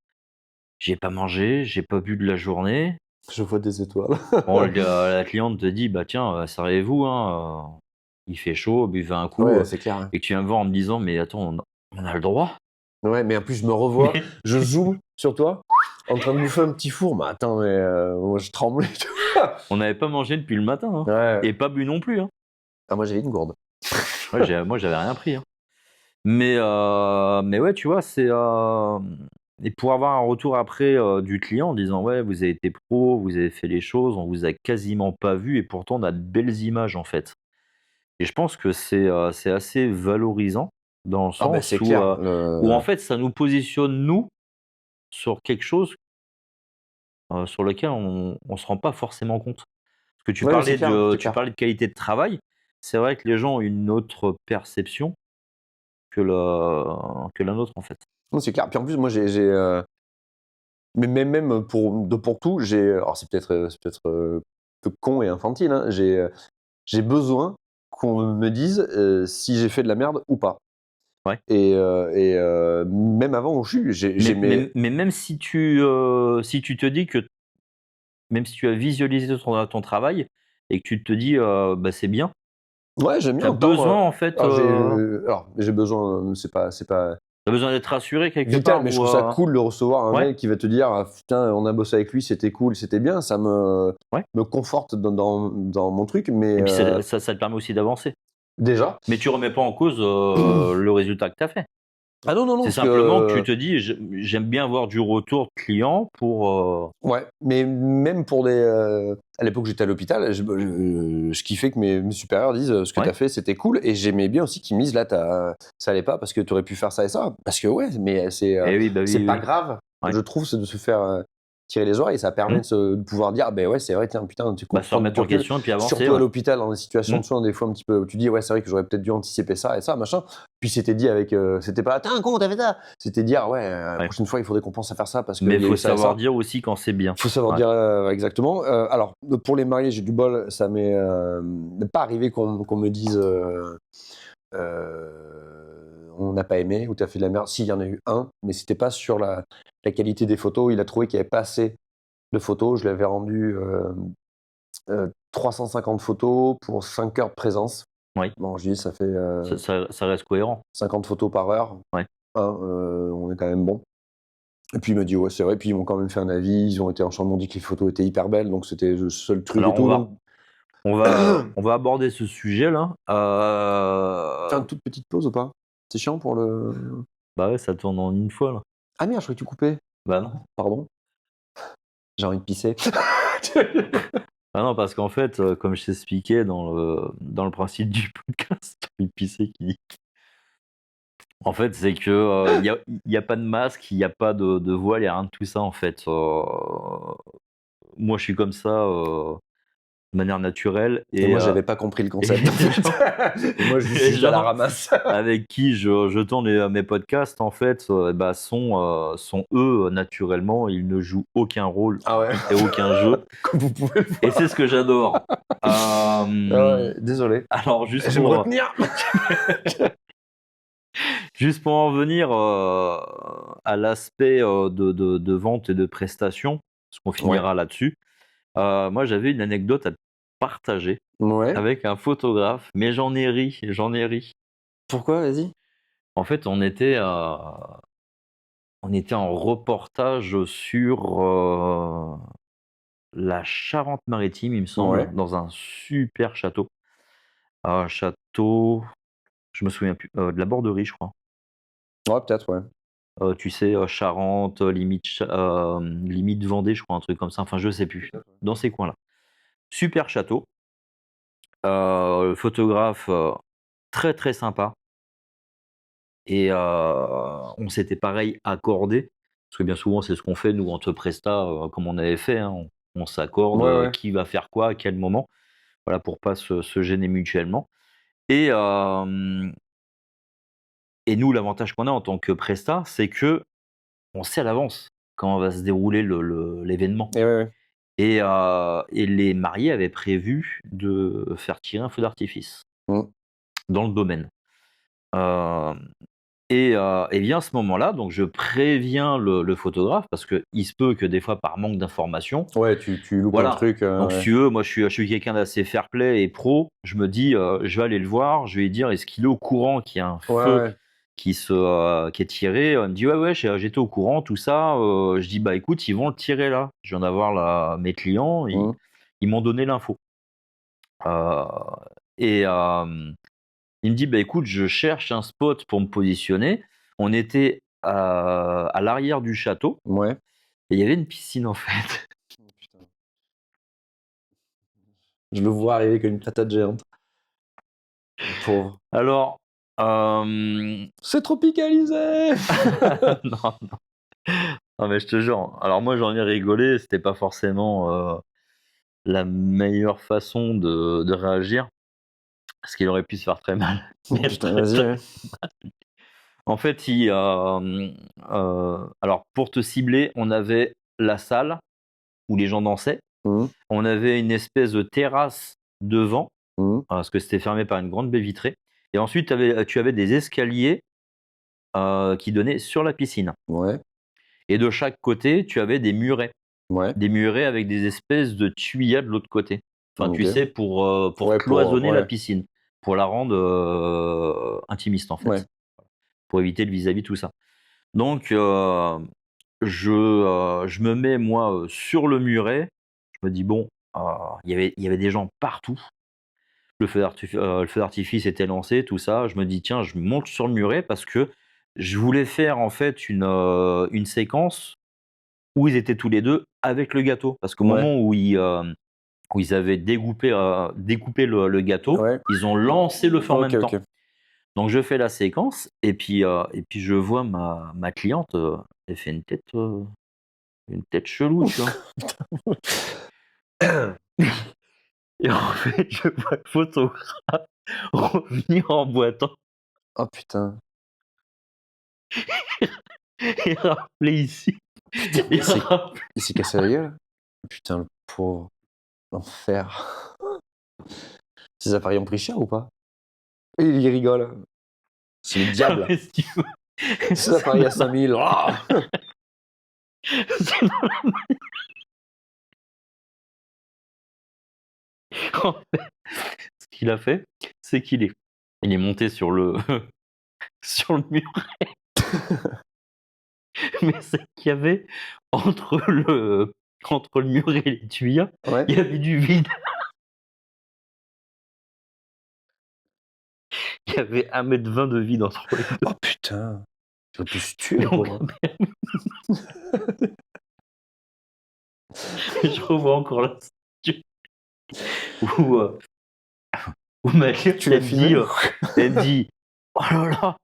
j'ai pas mangé, j'ai pas bu de la journée. Je vois des étoiles. Bon, la cliente te dit: «Bah, tiens, servez-vous, hein, il fait chaud, buvez un coup», Ouais, c'est clair. Hein. et que tu viens me voir en me disant: «Mais attends, on a le droit?» Ouais, mais en plus, je me revois, je zoome sur toi, en train de bouffer un petit four. Mais attends, mais moi, je tremblais. Tu vois. On n'avait pas mangé depuis le matin, hein, Ouais. et pas bu non plus, hein. Ah, moi, j'avais une gourde. Moi, j'avais rien pris, hein. Mais ouais, tu vois, et pour avoir un retour après, du client en disant: «Ouais, vous avez été pro, vous avez fait les choses, on vous a quasiment pas vu et pourtant on a de belles images, en fait». Et je pense que c'est assez valorisant dans le Ah, bah, sens c'est clair. où en fait ça nous positionne nous sur quelque chose, sur lequel on se rend pas forcément compte. Parce que Ouais, c'est clair, c'est tu clair. parlais de qualité de travail, c'est vrai que les gens ont une autre perception que la nôtre, en fait. Non, c'est clair. Puis en plus, moi, mais même pour tout, alors c'est peut-être un peu con et infantile, hein, j'ai besoin qu'on me dise si j'ai fait de la merde ou pas. Ouais. Et même avant où je suis, j'ai mes. Mais même si tu te dis que même si tu as visualisé ton travail et que tu te dis, bah, c'est bien, Ouais, j'aime tu bien as besoin entendre. en fait, Alors j'ai besoin, c'est pas tu as besoin d'être rassuré quelque vital, part mais je ou trouve ça cool de recevoir un ouais, mail qui va te dire: «Ah putain, on a bossé avec lui, c'était cool, c'était bien». Ça ouais me conforte dans mon truc, mais et puis ça te permet aussi d'avancer. déjà. Mais tu remets pas en cause, le résultat que tu as fait. Ah non, non, non, C'est parce simplement que tu que te dis: J'aime bien avoir du retour client pour, ouais, mais même pour à l'époque, j'étais à l'hôpital, je kiffais que mes supérieurs disent: «Ce que tu ouais, as fait, c'était cool», et j'aimais bien aussi qu'ils me disent: «Là, ça allait pas parce que tu aurais pu faire ça et ça». Parce que ouais, mais et oui, bah, c'est oui, pas oui. grave, Ouais. je trouve, c'est de se faire, tirer les oreilles. Ça permet Mmh. de pouvoir dire: «Ah beh, ouais, c'est vrai, tiens, putain», tu Bah, se prendre du remettre en recul. question et puis avancer, Surtout à ouais. l'hôpital, dans des situations Mmh. de soins, des fois un petit peu où tu dis: «Ouais, c'est vrai que j'aurais peut-être dû anticiper ça et ça, machin». Puis c'était dit avec, c'était pas: «Tu es un con, tu as fait ça!» C'était dire: «Ouais, la Ouais. prochaine fois, il faudrait qu'on pense à faire ça parce Mais qu'il il y a faut eu ça et savoir ça». dire aussi quand c'est bien. Faut savoir Ouais. dire, exactement. Alors, pour les mariés, j'ai du bol, ça m'est, pas arrivé qu'on me dise, «On n'a pas aimé» ou «Tu as fait de la merde». Si, il y en a eu un, mais c'était pas sur la qualité des photos. Il a trouvé qu'il y avait pas assez de photos. Je lui avais rendu, 350 photos pour 5 heures de présence. Oui, Bon, je lui ai dit: «Ça fait, ça reste cohérent. 50 photos par heure, Ouais. hein, on est quand même bon». Et puis il m'a dit: «Ouais, c'est vrai». Puis ils m'ont quand même fait un avis. Ils ont été enchantés, ils m'ont dit que les photos étaient hyper belles, donc c'était le seul truc et Alors tout, donc on va aborder ce sujet-là. faire une toute petite pause ou pas? C'est chiant pour le Bah, ouais, ça tourne en une fois là. ah merde, je croyais que tu coupais. Bah, non. Pardon, j'ai envie de pisser. Ah non, parce qu'en fait, comme je t'expliquais dans le principe du podcast, il pissait qui dit. En fait, c'est que, il y a pas de masque, il y a pas de voile, il y a rien de tout ça en fait. Moi je suis comme ça, de manière naturelle Et et moi, j'avais pas compris le et concept. les gens Et moi, je les suis à la gens ramasse. avec qui je tourne mes podcasts en fait, bah, sont eux, naturellement, ils ne jouent aucun rôle Ah ouais, et aucun jeu comme vous pouvez le et voir. c'est ce que j'adore. Ah ouais, désolé. Alors Je vais me retenir. juste pour en venir, à l'aspect, de vente et de prestation, parce qu'on Ouais. finira là-dessus. Moi j'avais une anecdote à te partager Ouais. avec un photographe, mais j'en ai ri, j'en ai ri. Pourquoi? Vas-y. En fait, on était en reportage sur, la Charente-Maritime, il me semble, Ouais. dans un super château. Un château, je me souviens plus, de la Borderie, je crois. Ouais, peut-être, ouais. Tu sais, Charente, limite Vendée, je crois, un truc comme ça, enfin je sais plus, Peut-être, ouais. dans ces coins-là. Super château, photographe, très, très sympa et on s'était pareil accordé, parce que bien souvent c'est ce qu'on fait nous entre prestats, comme on avait fait, hein, on s'accorde, Ouais, ouais. qui va faire quoi, à quel moment, voilà, pour pas se gêner mutuellement et nous l'avantage qu'on a en tant que prestat, c'est que on sait à l'avance comment va se dérouler l'événement. Et ouais, ouais. Et les mariés avaient prévu de faire tirer un feu d'artifice Mmh. dans le domaine. Hem et bien à ce moment-là, donc je préviens le photographe parce qu'il se peut que des fois par manque d'information, Ouais, tu loupes un voilà. truc, Donc si ouais. tu veux, moi je suis quelqu'un d'assez fair-play et pro. Je me dis, je vais aller le voir, je vais lui dire: «Est-ce qu'il est au courant qu'il y a un Ouais, feu ouais. qui est tiré?» Il me dit: «Ouais, ouais, j'étais au courant, tout ça». Je dis: «Bah écoute, ils vont le tirer là». Je viens d'avoir là mes clients, Mmh. ils m'ont donné l'info. Heu et il me dit: «Bah, écoute, je cherche un spot pour me positionner». On était à l'arrière du château Ouais. et il y avait une piscine, en fait. Oh putain. Je le vois arriver comme une patate géante. Le pauvre. Alors, hem, C'est tropicalisé! non, non, non, mais je te jure, alors moi, j'en ai rigolé, c'était pas forcément, la meilleure façon de réagir, parce qu'il aurait pu se faire très mal, mais Putain, très, vas-y, très ouais. en fait, alors pour te cibler, on avait la salle où les gens dansaient. Mmh. On avait une espèce de terrasse devant, Mmh. parce que c'était fermé par une grande baie vitrée et ensuite tu avais des escaliers, qui donnaient sur la piscine Ouais. et de chaque côté, tu avais des murets. Ouais. des murets avec des espèces de tuyas de l'autre côté. Enfin, tu Ok. sais, pour Ouais, cloisonner la ouais. piscine, pour la rendre intimiste, en Ouais. fait, pour éviter le vis-à-vis, tout ça. Donc, je me mets, moi, sur le muret. Je me dis, bon, il y avait des gens partout. Le feu d'artifice était lancé, tout ça. Je me dis, tiens, je monte sur le muret parce que je voulais faire, en fait, une séquence où ils étaient tous les deux avec le gâteau. Parce qu'au Ouais. moment où ils avaient découpé le gâteau, Ouais. ils ont lancé le feu en Ok, même temps. ok. Donc je fais la séquence et puis je vois ma cliente, elle fait une tête chelou, tu vois? Et en fait, je vois le photographe revenir en boitant Oh putain. et rappeler ici Putain, et rappeler il s'est cassé la gueule? Putain, le pauvre. L'enfer. Ses appareils ont pris cher ou pas? Et il rigole. C'est le diable. mais si tu veux, Ses appareils à 5000. Ah. c'est dans en fait, ce qu'il a fait, c'est qu'il est monté sur le sur le mur, mais c'est qu'il y avait entre le mur et les tuyaux, Ouais. il y avait du vide. Il y avait 1,20 m de vide entre les 2. Oh putain. Il aurait pu se tuer, le Donc pauvre. je revois encore la statue où, où ma cliente, Tu l'as filmé? elle me dit: «Oh là là,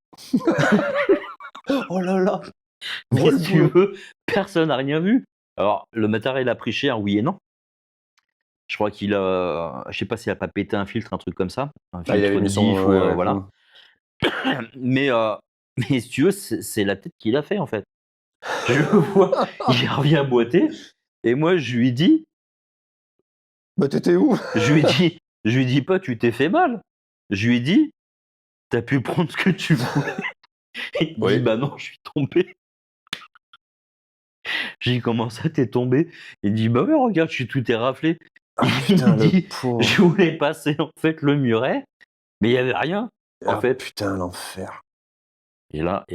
Oh là là. mais Vois le si tu boulot. veux, personne n'a rien vu». Alors le matériel a pris cher, oui et non. Je crois je sais pas s'il a pas pété un filtre, un truc comme ça, un Ah, il avait filtre mis diff son. ou Ouais, ouais. voilà. Mais mais si tu veux, c'est la tête qu'il a fait, en fait. Je le vois, il revient boiter et moi Bah, t'étais où? je lui dis je lui dis pas: «Tu t'es fait mal». Je lui ai dit: «Tu pu prendre ce que tu voulais». Il me dit: Oui. «Bah non, je suis tombé». J'ai dit: «Comment ça, tu tombé?» Il dit: «Bah ouais, regarde, je suis tout éraflé». Ah Il me putain, le dit: pauvre. «Je voulais passer, en fait, le muret, mais il y avait rien, en Ah fait». putain, l'enfer. Et là,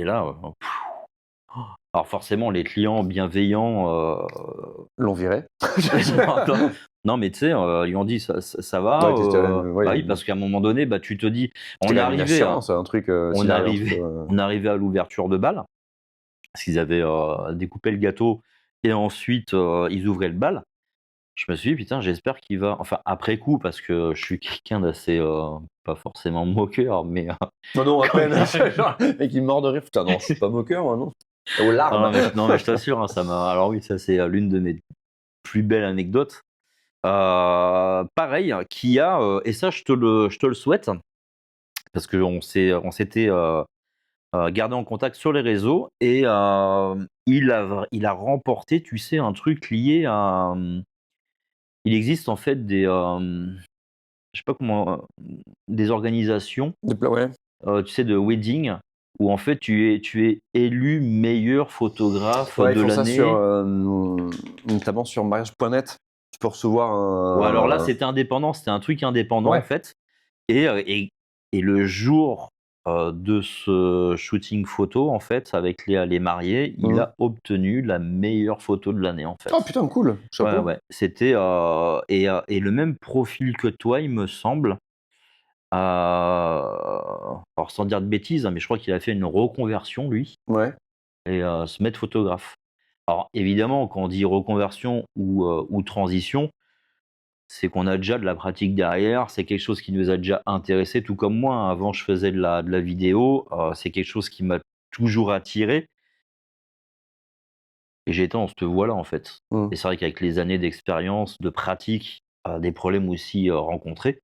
alors forcément, les clients bienveillants, L'ont viré? non, non, non, mais tu sais, ils lui ont dit: «Ça va?» Ouais, Bah ouais, oui, parce qu'à un moment donné, bah, tu te dis c'était on quand est même une arrivé à assurance, un truc, on s'il est arrive un truc, arrivé on est arrivé à l'ouverture de bal, parce qu'ils avaient, découpé le gâteau et ensuite, ils ouvraient le bal. Je me suis dit: «Putain, j'espère qu'il va» enfin, après coup, parce que je suis quelqu'un d'assez, pas forcément moqueur, mais, non, non, à quand peine. même. Genre, le mec, il mord de rire. Putain, non, je suis pas moqueur, moi, non. Aux larmes. Non, mais je t'assure, hein, ça m'a alors oui, ça, c'est, l'une de mes plus belles anecdotes. Pareil, qui a, et ça, je te le souhaite, parce qu'on s'était, gardé en contact sur les réseaux et il a remporté, tu sais, un truc lié à, il existe en fait je sais pas comment, des organisations, Ouais. tu sais, de wedding où en fait tu es élu meilleur photographe Ouais, ils de font ça sur, l'année. notamment sur mariage.net. Tu peux recevoir Ou alors là, un. c'était indépendant, c'était un truc indépendant en Ouais. fait. Et le jour, de ce shooting photo, en fait, avec les mariés, il Mmh. a obtenu la meilleure photo de l'année, en Oh fait. putain, cool, Ouais, chapeau. ouais, c'était, et le même profil que toi, il me semble. Alors sans dire de bêtises, hein, mais je crois qu'il a fait une reconversion lui Ouais. et se mettre photographe. Alors évidemment, quand on dit reconversion ou transition, c'est qu'on a déjà de la pratique derrière, c'est quelque chose qui nous a déjà intéressés, tout comme moi, hein. Avant, je faisais de la vidéo, c'est quelque chose qui m'a toujours attiré et j'ai été dans cette voie-là, en fait. Mmh. Et c'est vrai qu'avec les années d'expérience, de pratique, des problèmes aussi, rencontrés,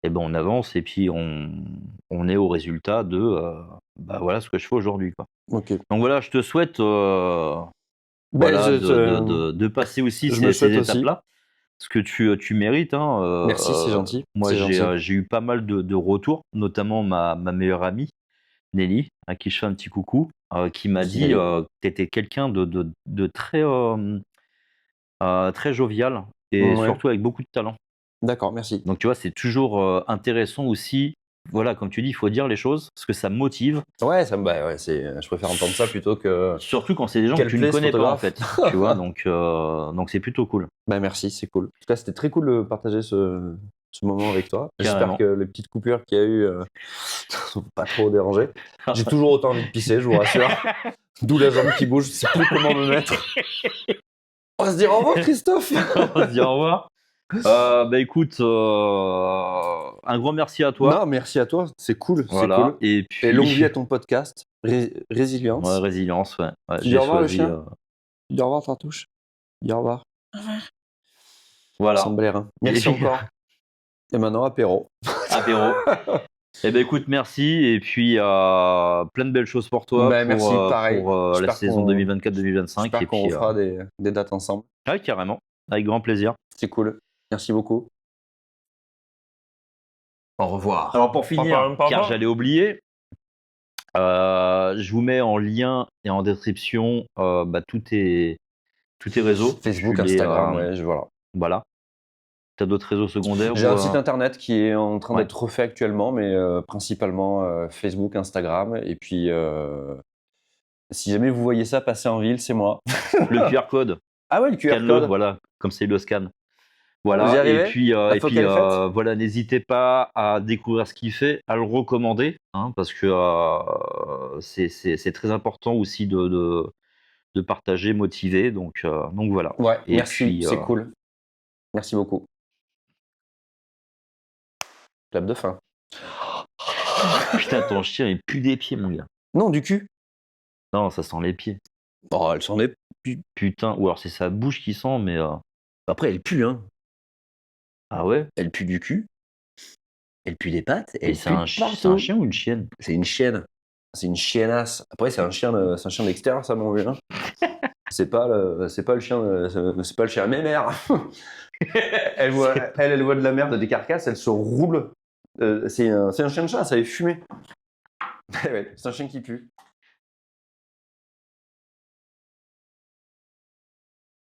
et ben, on avance et puis on est au résultat de, bah, voilà ce que je fais aujourd'hui, quoi. OK. Donc voilà, je te souhaite, Beh, voilà, je de passer aussi je me le ces souhaite aussi. étapes-là. Parce que tu mérites, hein, Merci, c'est gentil, moi c'est gentil. j'ai eu pas mal de retours, notamment ma meilleure amie, Nelly, à qui je fais un petit coucou, qui m'a Bisous dit, Nelly. que tu étais quelqu'un de très, très jovial et Ouais. surtout avec beaucoup de talent. D'accord, merci. Donc tu vois, c'est toujours intéressant aussi. Voilà, comme tu dis, il faut dire les choses parce que ça motive, Ouais, bah ouais, je préfère entendre ça plutôt que. surtout quand c'est des gens Quel que tu ne plaît, ce connais pas en photographe. fait. Tu vois, donc c'est plutôt cool. Bah merci, c'est cool. En tout cas, c'était très cool de partager ce moment avec toi. J'espère Carrément. que les petites coupures qu'il y a eu sont pas trop dérangées. J'ai toujours autant envie de pisser, je vous rassure. D'où la jambe qui bouge, je sais plus comment me mettre. On va se dire au revoir, Christophe. On va se dire au revoir. Bah écoute, un grand merci à toi. Non, merci à toi, c'est cool, c'est Voilà. cool. Et Et puis longue vie à ton podcast, ouais, Résilience. résilience, ouais. Ouais, Tu dis j'ai au revoir, le choisi. chien Dis au revoir, Tartouche. Dis au revoir. Voilà. Sans blaire, hein. Merci Et puis, encore. Et maintenant, apéro. apéro. Eh ben écoute, merci et puis plein de belles choses pour toi Bah, merci, pareil. pour la J'espère saison qu'on 2024-2025 j'espère et qu'on puis refera des dates ensemble. ouais, carrément, avec grand plaisir. C'est cool. Merci beaucoup. Au revoir. Alors pour finir, Papa. car j'allais oublier, je vous mets en lien et en description tous tes réseaux. Facebook, Tu les, Instagram, ouais, voilà. Voilà. T'as d'autres réseaux secondaires J'ai ou, un site internet qui est en train ouais. d'être refait actuellement, mais principalement Facebook, Instagram. Et puis, si jamais vous voyez ça passer en ville, c'est moi. Le QR code, Ah ouais, le QR scanne-le, code. voilà, comme c'est le scan. Vous y Voilà, arrivez? et Faut puis qu'elle fête. voilà, n'hésitez pas à découvrir ce qu'il fait, à le recommander, hein, parce que c'est très important aussi de partager, motiver, donc voilà. Ouais, Et merci, puis, c'est cool. Merci beaucoup. Clap de fin. putain, ton chien, il pue des pieds, mon gars. Non, du cul. Non, ça sent les pieds. Oh, elle s'en est. Putain, ou alors c'est sa bouche qui sent, mais Après, elle pue, hein. ah ouais? Elle pue du cul. Elle pue des pattes. Et Elle c'est pue un partout. chien ou une chienne? C'est une chienne. C'est une chiennasse. Après, c'est un chien d'extérieur, ça, mon vieux. C'est pas le chien, c'est pas le chien à mémère. Elle voit de la merde, des carcasses, elle se roule. C'est un chien de chat, ça avait fumé. Ouais, c'est un chien qui pue.